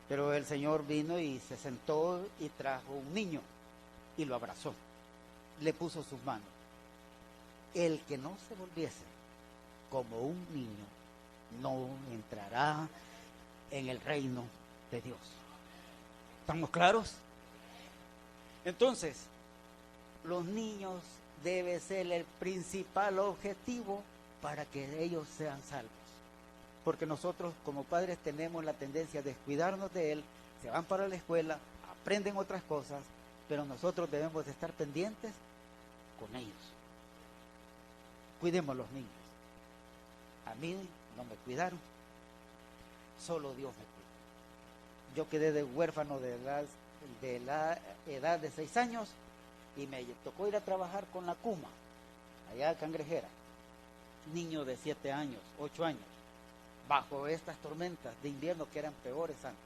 pero el Señor vino y se sentó y trajo un niño y lo abrazó, le puso sus manos. El que no se volviese como un niño no entrará en el reino de Dios. ¿Estamos claros? Entonces, los niños deben ser el principal objetivo para que ellos sean salvos. Porque nosotros como padres tenemos la tendencia a descuidarnos de él, se van para la escuela, aprenden otras cosas, pero nosotros debemos de estar pendientes con ellos. Cuidemos a los niños. A mí no me cuidaron, solo Dios me cuidó. Yo quedé de huérfano de la edad de 6 años y me tocó ir a trabajar con la Cuma, allá a Cangrejera. Niño de 7 años, 8 años, bajo estas tormentas de invierno que eran peores antes.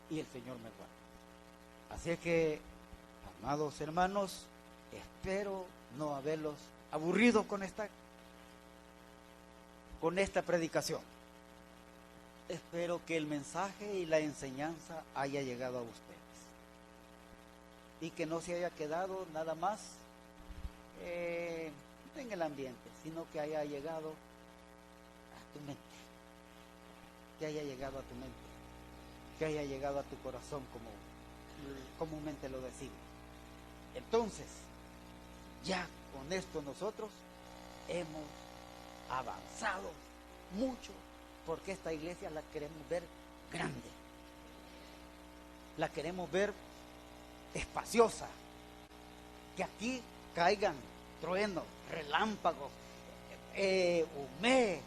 Y el Señor me guarda. Así es que, amados hermanos, espero no haberlos aburrido con esta predicación. Espero que el mensaje y la enseñanza haya llegado a ustedes y que no se haya quedado nada más en el ambiente, sino que haya llegado a tu mente, que haya llegado a tu mente, que haya llegado a tu corazón, como comúnmente lo decimos. Entonces, ya con esto nosotros hemos avanzado mucho, porque esta iglesia la queremos ver grande, la queremos ver espaciosa, que aquí caigan truenos, relámpagos, humee,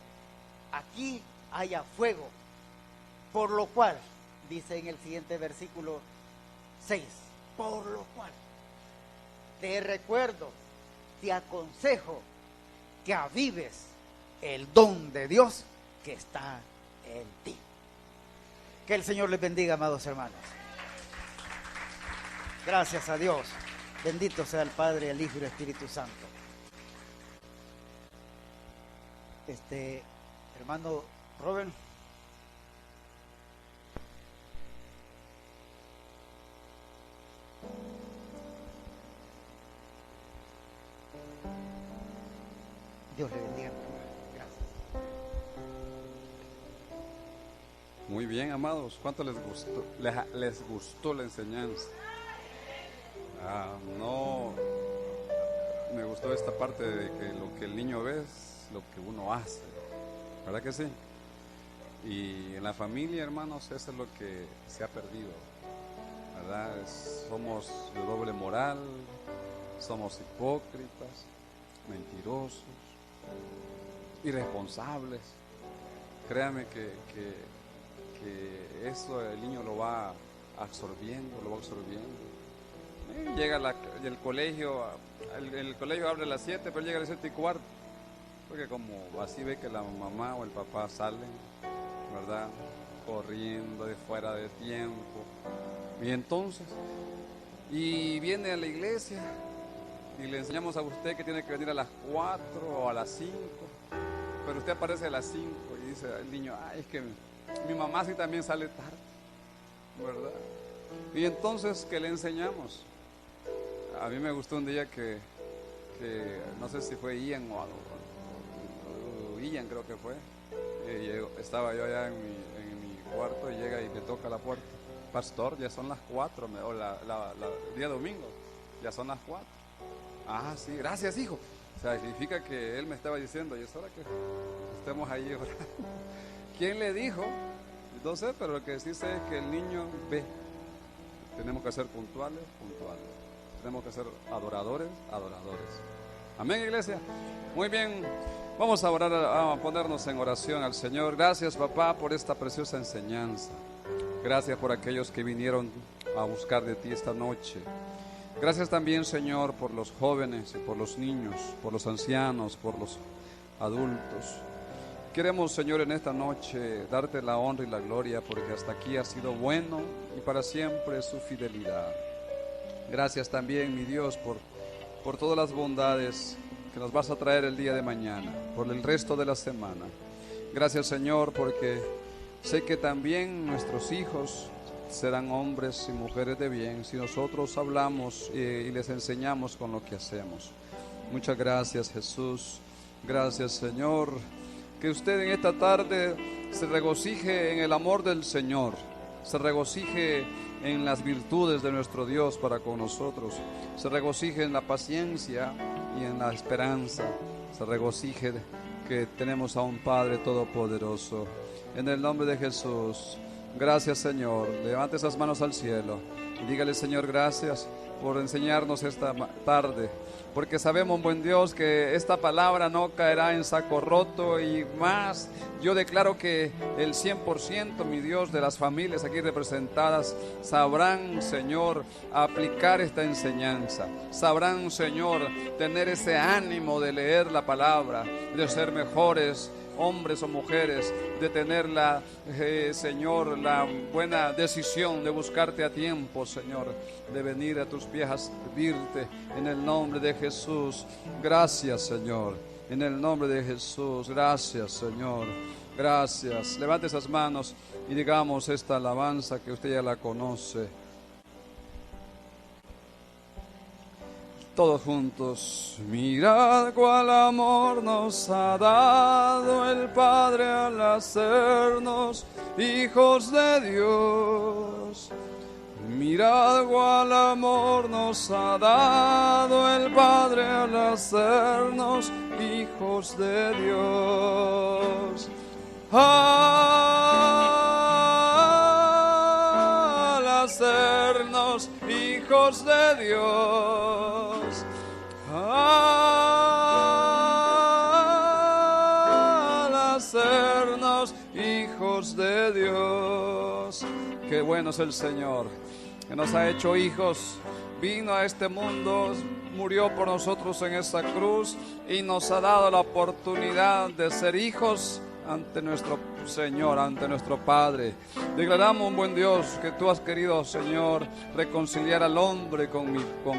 aquí haya fuego, por lo cual, dice en el siguiente versículo 6, por lo cual te recuerdo, te aconsejo que avives el don de Dios que está en ti. Que el Señor les bendiga, amados hermanos. Gracias a Dios. Bendito sea el Padre, el Hijo y el Espíritu Santo. Hermano Robert. Dios le bendiga. Gracias. Muy bien, amados. ¿Cuánto les gustó? ¿Les gustó la enseñanza? No, me gustó esta parte de que lo que el niño ve es lo que uno hace, ¿verdad que sí? Y en la familia, hermanos, eso es lo que se ha perdido, ¿verdad? Somos de doble moral, somos hipócritas, mentirosos, irresponsables. Créame que eso el niño lo va absorbiendo. Llega el colegio abre a las 7, pero llega a las 7:15, porque como así ve que la mamá o el papá salen, ¿verdad? Corriendo de fuera de tiempo. Y entonces, viene a la iglesia y le enseñamos a usted que tiene que venir a las 4 o a las 5, pero usted aparece a las 5 y dice el niño, es que mi mamá sí también sale tarde, ¿verdad? Y entonces, ¿qué le enseñamos? A mí me gustó un día que no sé si fue Ian o Ian, creo que fue. Estaba yo allá en mi cuarto y llega y me toca la puerta. Pastor, ya son las 4, o día domingo, ya son las 4. Sí, gracias, hijo. O sea, significa que él me estaba diciendo, y es hora que estemos ahí orando. ¿Quién le dijo? No sé, pero lo que sí sé es que el niño ve. Tenemos que ser puntuales, puntuales. Tenemos que ser adoradores, adoradores. Amén, iglesia. Muy bien, vamos a orar, a ponernos en oración al Señor. Gracias, papá, por esta preciosa enseñanza. Gracias por aquellos que vinieron a buscar de ti esta noche. Gracias también, Señor, por los jóvenes y por los niños, por los ancianos, por los adultos. Queremos, Señor, en esta noche darte la honra y la gloria, porque hasta aquí ha sido bueno y para siempre su fidelidad. Gracias también, mi Dios, por todas las bondades que nos vas a traer el día de mañana, por el resto de la semana. Gracias, Señor, porque sé que también nuestros hijos serán hombres y mujeres de bien si nosotros hablamos y les enseñamos con lo que hacemos. Muchas gracias, Jesús. Gracias, Señor. Que usted en esta tarde se regocije en el amor del Señor, se regocije en las virtudes de nuestro Dios para con nosotros, se regocije en la paciencia y en la esperanza, se regocije que tenemos a un Padre Todopoderoso. En el nombre de Jesús, gracias, Señor. Levante esas manos al cielo y dígale, Señor, gracias por enseñarnos esta tarde, porque sabemos, buen Dios, que esta palabra no caerá en saco roto, y más, yo declaro que el 100%, mi Dios, de las familias aquí representadas sabrán, Señor, aplicar esta enseñanza, sabrán, Señor, tener ese ánimo de leer la palabra, de ser mejores hombres o mujeres, de tener Señor, la buena decisión de buscarte a tiempo, Señor, de venir a tus pies a servirte, en el nombre de Jesús. Gracias, Señor, en el nombre de Jesús. Gracias, Señor, gracias. Levante esas manos y digamos esta alabanza que usted ya la conoce. Todos juntos. Mirad cuál amor nos ha dado el Padre al hacernos hijos de Dios. Mirad cuál amor nos ha dado el Padre al hacernos hijos de Dios. Al hacernos hijos de Dios. Al hacernos hijos de Dios. Qué bueno es el Señor, que nos ha hecho hijos. Vino a este mundo, murió por nosotros en esa cruz y nos ha dado la oportunidad de ser hijos ante nuestro Señor, ante nuestro Padre. Declaramos, buen Dios, que tú has querido, Señor, reconciliar al hombre con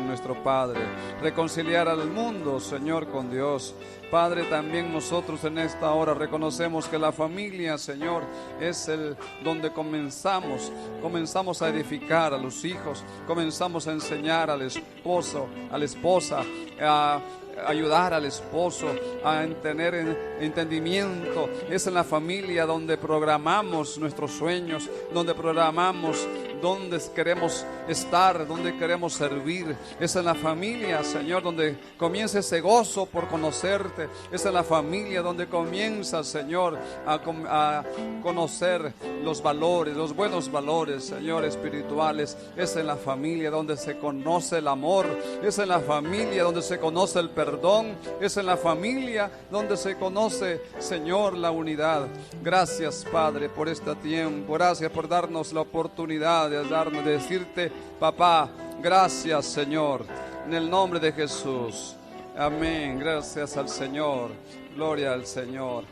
nuestro Padre, reconciliar al mundo, Señor, con Dios. Padre, también nosotros en esta hora reconocemos que la familia, Señor, es el donde comenzamos a edificar a los hijos, comenzamos a enseñar al esposo, a la esposa, a ayudar al esposo a tener entendimiento. Es en la familia donde programamos nuestros sueños, donde programamos dónde queremos estar, dónde queremos servir. Es en la familia, Señor, donde comienza ese gozo por conocerte. Es en la familia donde comienza, Señor, a conocer los valores, los buenos valores, Señor, espirituales. Es en la familia donde se conoce el amor. Es en la familia donde se conoce el perdón. Es en la familia donde se conoce, Señor, la unidad. Gracias, Padre, por este tiempo. Gracias por darnos la oportunidad de decirte, papá, gracias, Señor, en el nombre de Jesús. Amén. Gracias al Señor. Gloria al Señor.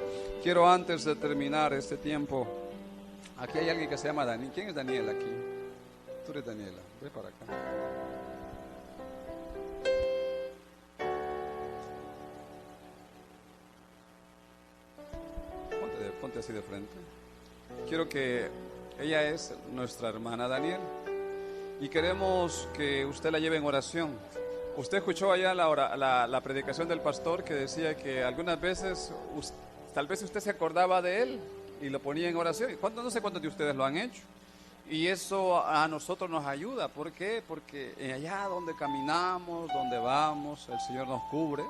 Quiero, antes de terminar este tiempo, aquí hay alguien que se llama Daniel. ¿Quién es Daniel aquí? Tú eres Daniela. Ve para acá. Ponte así de frente. Quiero que ella es nuestra hermana Daniel y queremos que usted la lleve en oración. Usted escuchó allá la predicación del pastor que decía que algunas veces tal vez usted se acordaba de él y lo ponía en oración. No sé cuántos de ustedes lo han hecho. Y eso a nosotros nos ayuda. ¿Por qué? Porque allá donde caminamos, donde vamos, el Señor nos cubre.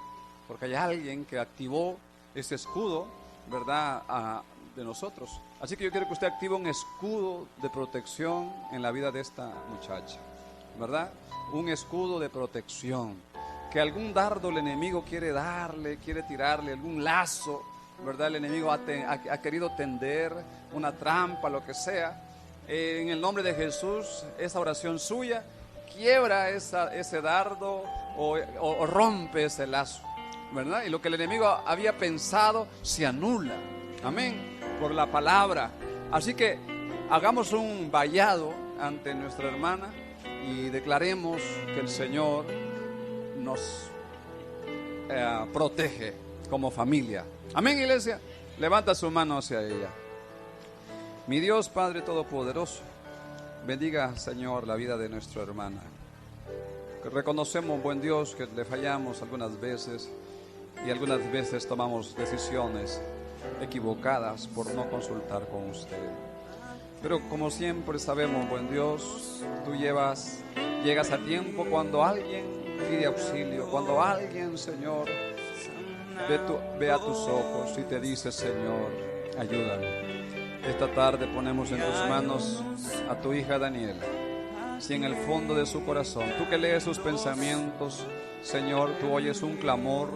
porque hay alguien que activó ese escudo, ¿verdad?, de nosotros. Así que yo quiero que usted active un escudo de protección en la vida de esta muchacha, ¿verdad? Un escudo de protección. Que algún dardo el enemigo quiere darle, quiere tirarle, algún lazo, ¿verdad? El enemigo ha querido tender una trampa, lo que sea. En el nombre de Jesús, esa oración suya quiebra ese dardo o rompe ese lazo, ¿verdad? Y lo que el enemigo había pensado se anula. Amén. Por la palabra. Así que hagamos un vallado ante nuestra hermana y declaremos que el Señor nos protege como familia. Amén, iglesia. Levanta su mano hacia ella. Mi Dios Padre Todopoderoso, bendiga, Señor, la vida de nuestra hermana. Reconocemos, buen Dios, que le fallamos algunas veces y algunas veces tomamos decisiones equivocadas por no consultar con usted. Pero como siempre sabemos, buen Dios, tú llegas a tiempo cuando alguien pide auxilio, cuando alguien, Señor, ve a tus ojos y te dice, Señor, ayúdame. Esta tarde ponemos en tus manos a tu hija Daniela. Si en el fondo de su corazón, tú que lees sus pensamientos, Señor, tú oyes un clamor,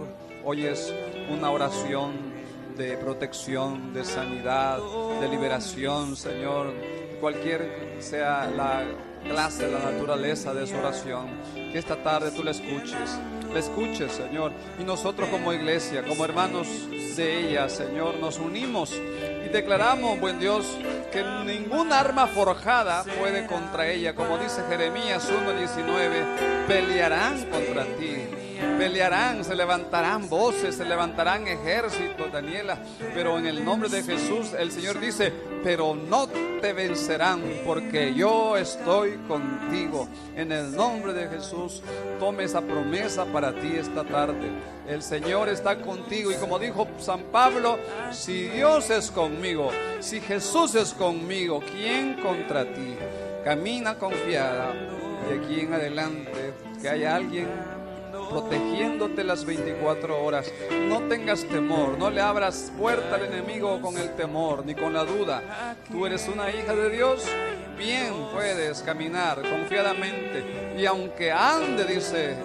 oyes una oración de protección, de sanidad, de liberación, Señor, cualquier sea la clase, la naturaleza de su oración, que esta tarde tú la escuches, Señor, y nosotros como iglesia, como hermanos de ella, Señor, nos unimos y declaramos, buen Dios, que ningún arma forjada puede contra ella, como dice Jeremías 1:19, pelearán contra ti. Pelearán, se levantarán voces, se levantarán ejércitos, Daniela, pero en el nombre de Jesús el Señor dice, pero no te vencerán porque yo estoy contigo. En el nombre de Jesús, tome esa promesa para ti esta tarde. El Señor está contigo y como dijo San Pablo, si Dios es conmigo, si Jesús es conmigo, ¿quién contra ti? Camina confiada de aquí en adelante, que haya alguien protegiéndote las 24 horas. No tengas temor, no le abras puerta al enemigo con el temor ni con la duda. Tú eres una hija de Dios, bien puedes caminar confiadamente. Y aunque ande, dice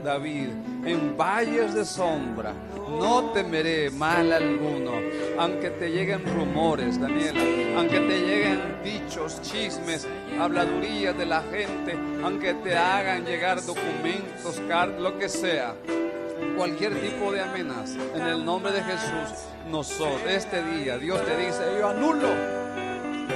David, en valles de sombra, no temeré mal alguno. Aunque te lleguen rumores, Daniela, aunque te lleguen dichos, chismes, habladurías de la gente, aunque te hagan llegar documentos, cartas, lo que sea, cualquier tipo de amenaza, en el nombre de Jesús, nosotros, este día, Dios te dice, yo anulo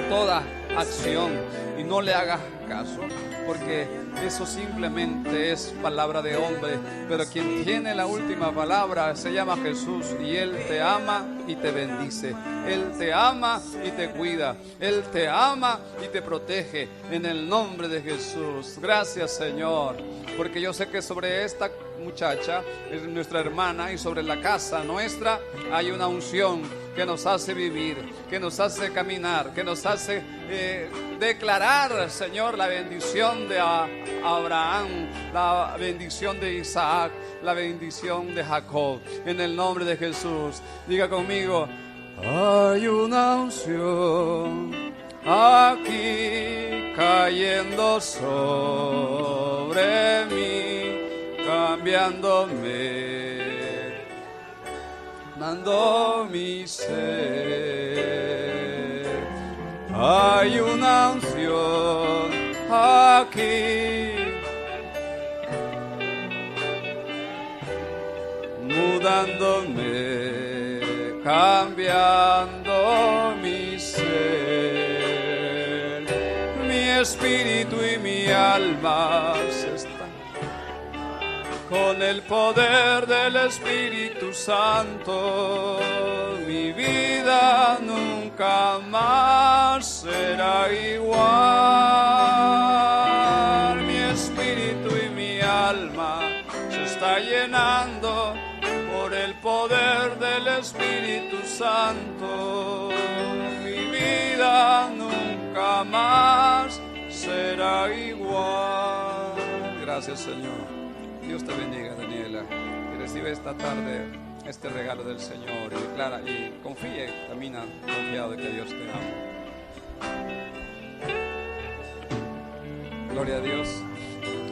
toda acción y no le hagas caso, porque eso simplemente es palabra de hombre, pero quien tiene la última palabra se llama Jesús y Él te ama y te bendice. Él te ama y te cuida. Él te ama y te protege en el nombre de Jesús. Gracias, Señor, porque yo sé que sobre esta muchacha, es nuestra hermana, y sobre la casa nuestra hay una unción que nos hace vivir, que nos hace caminar, que nos hace declarar, Señor, la bendición de Abraham, la bendición de Isaac, la bendición de Jacob. En el nombre de Jesús, diga conmigo, hay una unción aquí cayendo sobre mí, cambiándome, dando mi ser. Hay una unción aquí, mudándome, cambiando mi ser. Mi espíritu y mi alma se están con el poder del Espíritu Santo. Mi vida nunca más será igual. Mi espíritu y mi alma se está llenando por el poder del Espíritu Santo. Mi vida nunca más será igual. Gracias, Señor. Dios te bendiga, Daniela. recibe esta tarde este regalo del Señor y declara y confía y camina confiado de que Dios te ama. Gloria a Dios.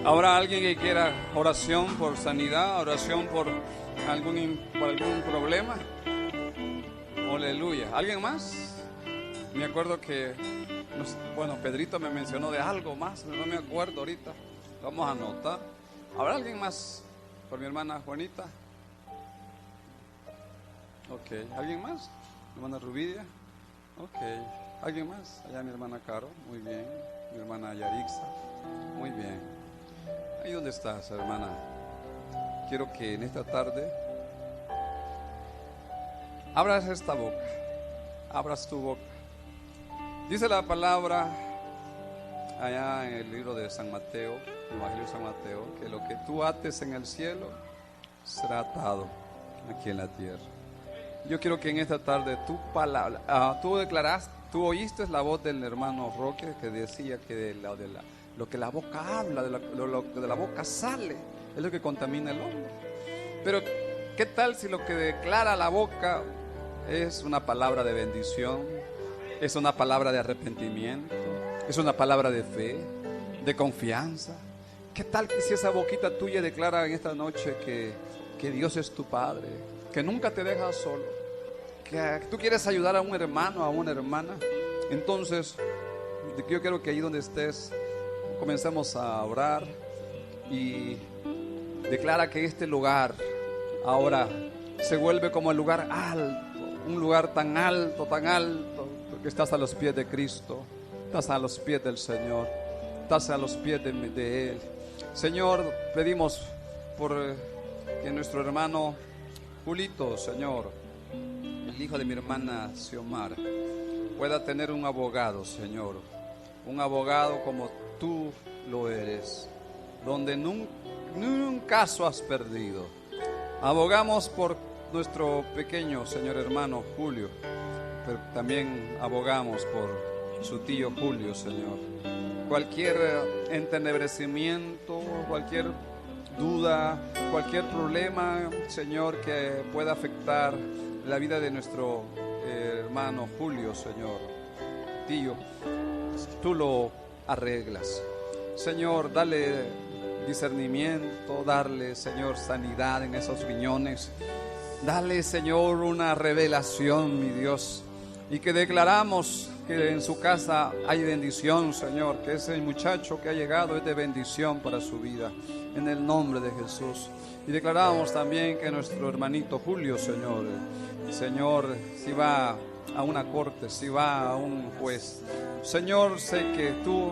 ¿Habrá alguien que quiera oración por sanidad, oración por algún problema? Aleluya. ¿Alguien más? Me acuerdo que, bueno, Pedrito me mencionó de algo más, no me acuerdo ahorita. Vamos a anotar. ¿Habrá alguien más por mi hermana Juanita? Ok. ¿Alguien más? Mi hermana Rubidia. Ok. ¿Alguien más? Allá mi hermana Caro. Muy bien. Mi hermana Yarixa. Muy bien. Ahí donde estás, hermana. Quiero que en esta tarde abras esta boca. Abras tu boca. Dice la palabra allá en el libro de San Mateo, el Evangelio de San Mateo, que lo que tú ates en el cielo será atado aquí en la tierra. Yo quiero que en esta tarde tu palabra, tú declaraste, tú oíste la voz del hermano Roque que decía que lo que la boca habla, lo que de la boca sale, es lo que contamina el hombre. Pero ¿qué tal si lo que declara la boca es una palabra de bendición, es una palabra de arrepentimiento, es una palabra de fe, de confianza? ¿Qué tal que si esa boquita tuya declara en esta noche que Dios es tu Padre, que nunca te deja solo, que tú quieres ayudar a un hermano, a una hermana? Entonces yo quiero que ahí donde estés comencemos a orar y declara que este lugar ahora se vuelve como el lugar alto, un lugar tan alto, porque estás a los pies de Cristo, estás a los pies del Señor, estás a los pies de Él. Señor, pedimos por que nuestro hermano Julito, Señor, el hijo de mi hermana Xiomara, pueda tener un abogado, Señor, un abogado como tú lo eres, donde ningún caso has perdido. Abogamos por nuestro pequeño, Señor hermano Julio, pero también abogamos por su tío Julio, Señor. Cualquier entenebrecimiento, cualquier duda, cualquier problema, Señor, que pueda afectar la vida de nuestro hermano Julio, Señor, tío, tú lo arreglas. Señor, dale discernimiento, darle, Señor, sanidad en esos riñones. Dale, Señor, una revelación, mi Dios, y que declaramos que en su casa hay bendición, Señor, que ese muchacho que ha llegado es de bendición para su vida, en el nombre de Jesús. Y declaramos también que nuestro hermanito Julio, Señor, si va a una corte, si va a un juez, Señor, sé que tú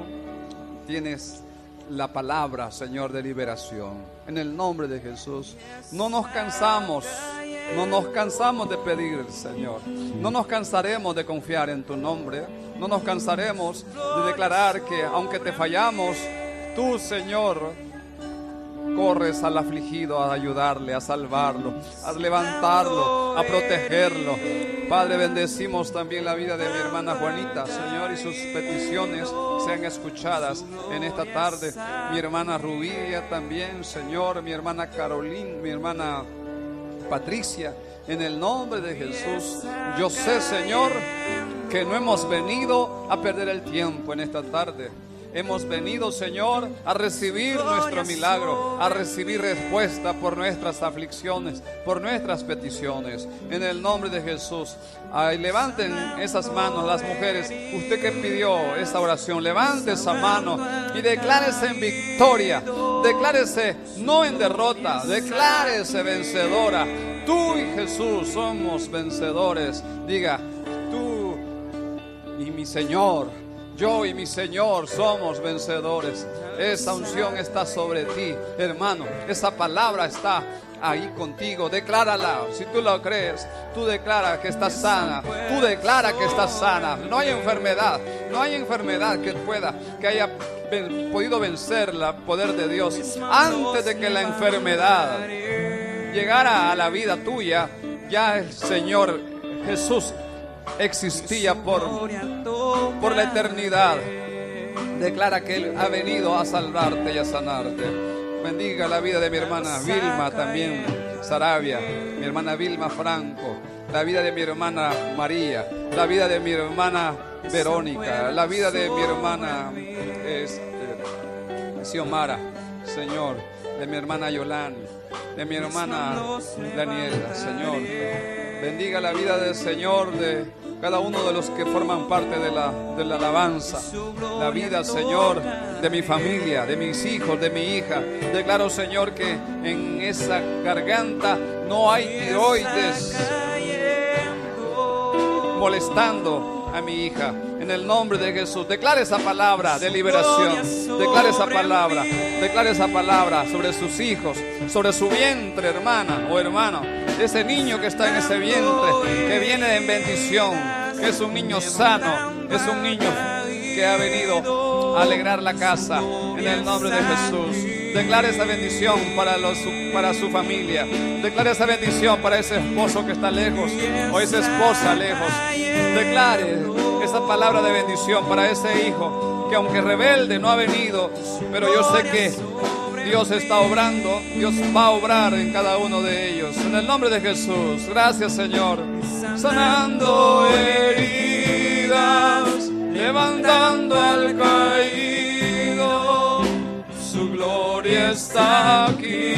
tienes la palabra, Señor, de liberación. En el nombre de Jesús, no nos cansamos de pedir, Señor. No nos cansaremos de confiar en tu nombre. No nos cansaremos de declarar que aunque te fallamos, tú, Señor, corres al afligido a ayudarle, a salvarlo, a levantarlo, a protegerlo. Padre, bendecimos también la vida de mi hermana Juanita, Señor, y sus peticiones sean escuchadas en esta tarde. Mi hermana Rubidia también, Señor, mi hermana Carolina, mi hermana Patricia, en el nombre de Jesús. Yo sé, Señor, que no hemos venido a perder el tiempo en esta tarde. Hemos venido, Señor, a recibir nuestro milagro, a recibir respuesta por nuestras aflicciones, por nuestras peticiones. En el nombre de Jesús, levanten esas manos las mujeres. Usted que pidió esa oración, levante esa mano y declárese en victoria. Declárese no en derrota, declárese vencedora. Tú y Jesús somos vencedores. Diga, tú y mi Señor, yo y mi Señor somos vencedores. Esa unción está sobre ti, hermano. Esa palabra está ahí contigo. Declárala. Si tú lo crees, tú declara que estás sana. Tú declara que estás sana. No hay enfermedad. No hay enfermedad que haya podido vencer el poder de Dios. Antes de que la enfermedad llegara a la vida tuya, ya el Señor Jesús existía por la eternidad. Declara que Él ha venido a salvarte y a sanarte. Bendiga la vida de mi hermana Vilma también. Sarabia, mi hermana Vilma Franco, la vida de mi hermana María, la vida de mi hermana Verónica, la vida de mi hermana Xiomara, Señor, de mi hermana Yolani, de mi hermana Daniela, Señor. Bendiga la vida del Señor de cada uno de los que forman parte de la alabanza. La vida, Señor, de mi familia, de mis hijos, de mi hija. Declaro, Señor, que en esa garganta no hay tiroides molestando a mi hija. En el nombre de Jesús, declare esa palabra de liberación. Declare esa palabra sobre sus hijos, sobre su vientre, hermana o hermano. Ese niño que está en ese vientre, que viene en bendición, que es un niño sano, es un niño que ha venido a alegrar la casa. En el nombre de Jesús, declare esa bendición para su familia. Declare esa bendición para ese esposo que está lejos o esa esposa lejos. Declare esa palabra de bendición para ese hijo que aunque rebelde no ha venido, pero yo sé que Dios está obrando, Dios va a obrar en cada uno de ellos. En el nombre de Jesús, gracias, Señor. Sanando heridas, levantando al caído, su gloria está aquí.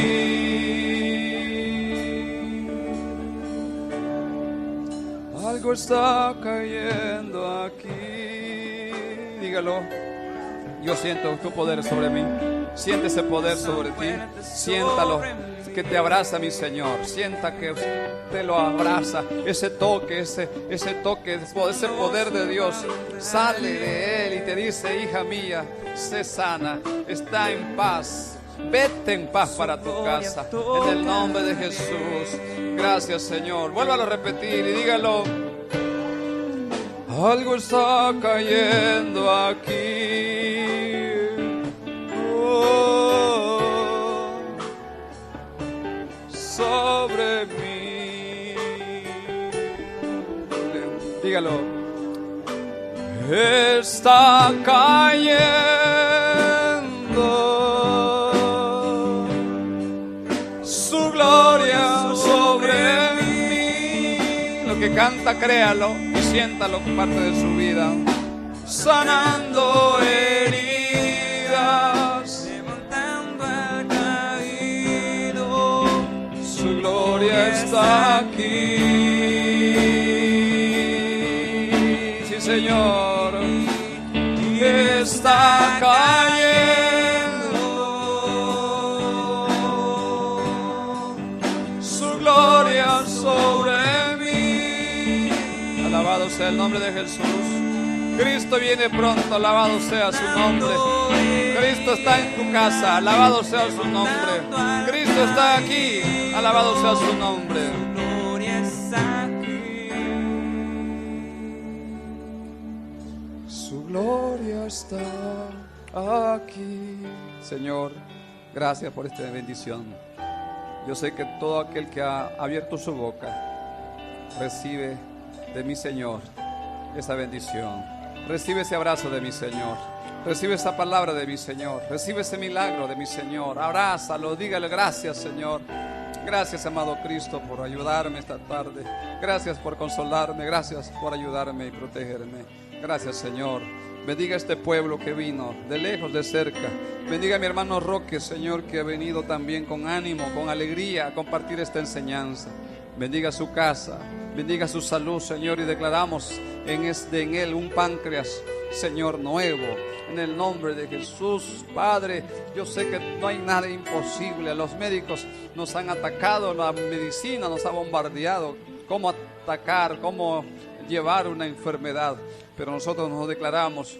Algo está cayendo aquí. Dígalo. Yo siento tu poder sobre mí. Siente ese poder sobre ti. Siéntalo, que te abraza mi Señor. Sienta que te lo abraza. Ese toque, ese poder de Dios sale de Él y te dice: hija mía, sé sana, está en paz. Vete en paz para tu casa. En el nombre de Jesús. Gracias, Señor. Vuélvalo a repetir y dígalo. Algo está cayendo aquí. Sobre mí. Dígalo. Está cayendo su gloria sobre mí. Lo que canta, créalo y siéntalo parte de su vida. Sanando heridas, levantando al caído, su gloria está aquí. Sí, Señor. Está cayendo su gloria sobre mí. Alabado sea el nombre de Jesús. Cristo viene pronto, alabado sea su nombre. Cristo está en tu casa, alabado sea su nombre. Cristo está aquí, alabado sea su nombre. Su gloria está aquí. Señor, gracias por esta bendición. Yo sé que todo aquel que ha abierto su boca recibe de mi Señor esa bendición. Recibe ese abrazo de mi Señor. Recibe esa palabra de mi Señor. Recibe ese milagro de mi Señor. Abrázalo, dígale gracias, Señor. Gracias, amado Cristo, por ayudarme esta tarde. Gracias por consolarme. Gracias por ayudarme y protegerme. Gracias, Señor. Bendiga este pueblo que vino de lejos, de cerca. Bendiga a mi hermano Roque, Señor, que ha venido también con ánimo, con alegría a compartir esta enseñanza. Bendiga su casa, bendiga su salud, Señor, y declaramos en él un páncreas, Señor, nuevo. En el nombre de Jesús, Padre, yo sé que no hay nada imposible. Los médicos nos han atacado, la medicina nos ha bombardeado. ¿Cómo atacar? ¿Cómo llevar una enfermedad? Pero nosotros nos declaramos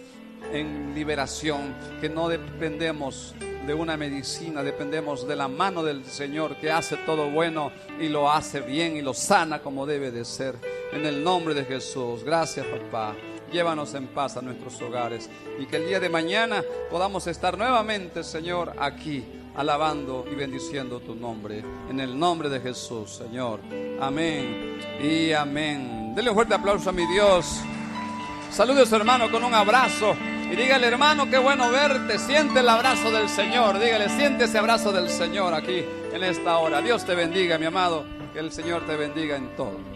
en liberación, que no dependemos de una medicina, dependemos de la mano del Señor, que hace todo bueno y lo hace bien y lo sana como debe de ser. En el nombre de Jesús, gracias, papá. Llévanos en paz a nuestros hogares y que el día de mañana podamos estar nuevamente, Señor, aquí alabando y bendiciendo tu nombre. En el nombre de Jesús, Señor. Amén y amén. Denle un fuerte aplauso a mi Dios. Salude a su hermano con un abrazo. Y dígale, hermano, qué bueno verte. Siente el abrazo del Señor. Dígale, siente ese abrazo del Señor aquí en esta hora. Dios te bendiga, mi amado. Que el Señor te bendiga en todo.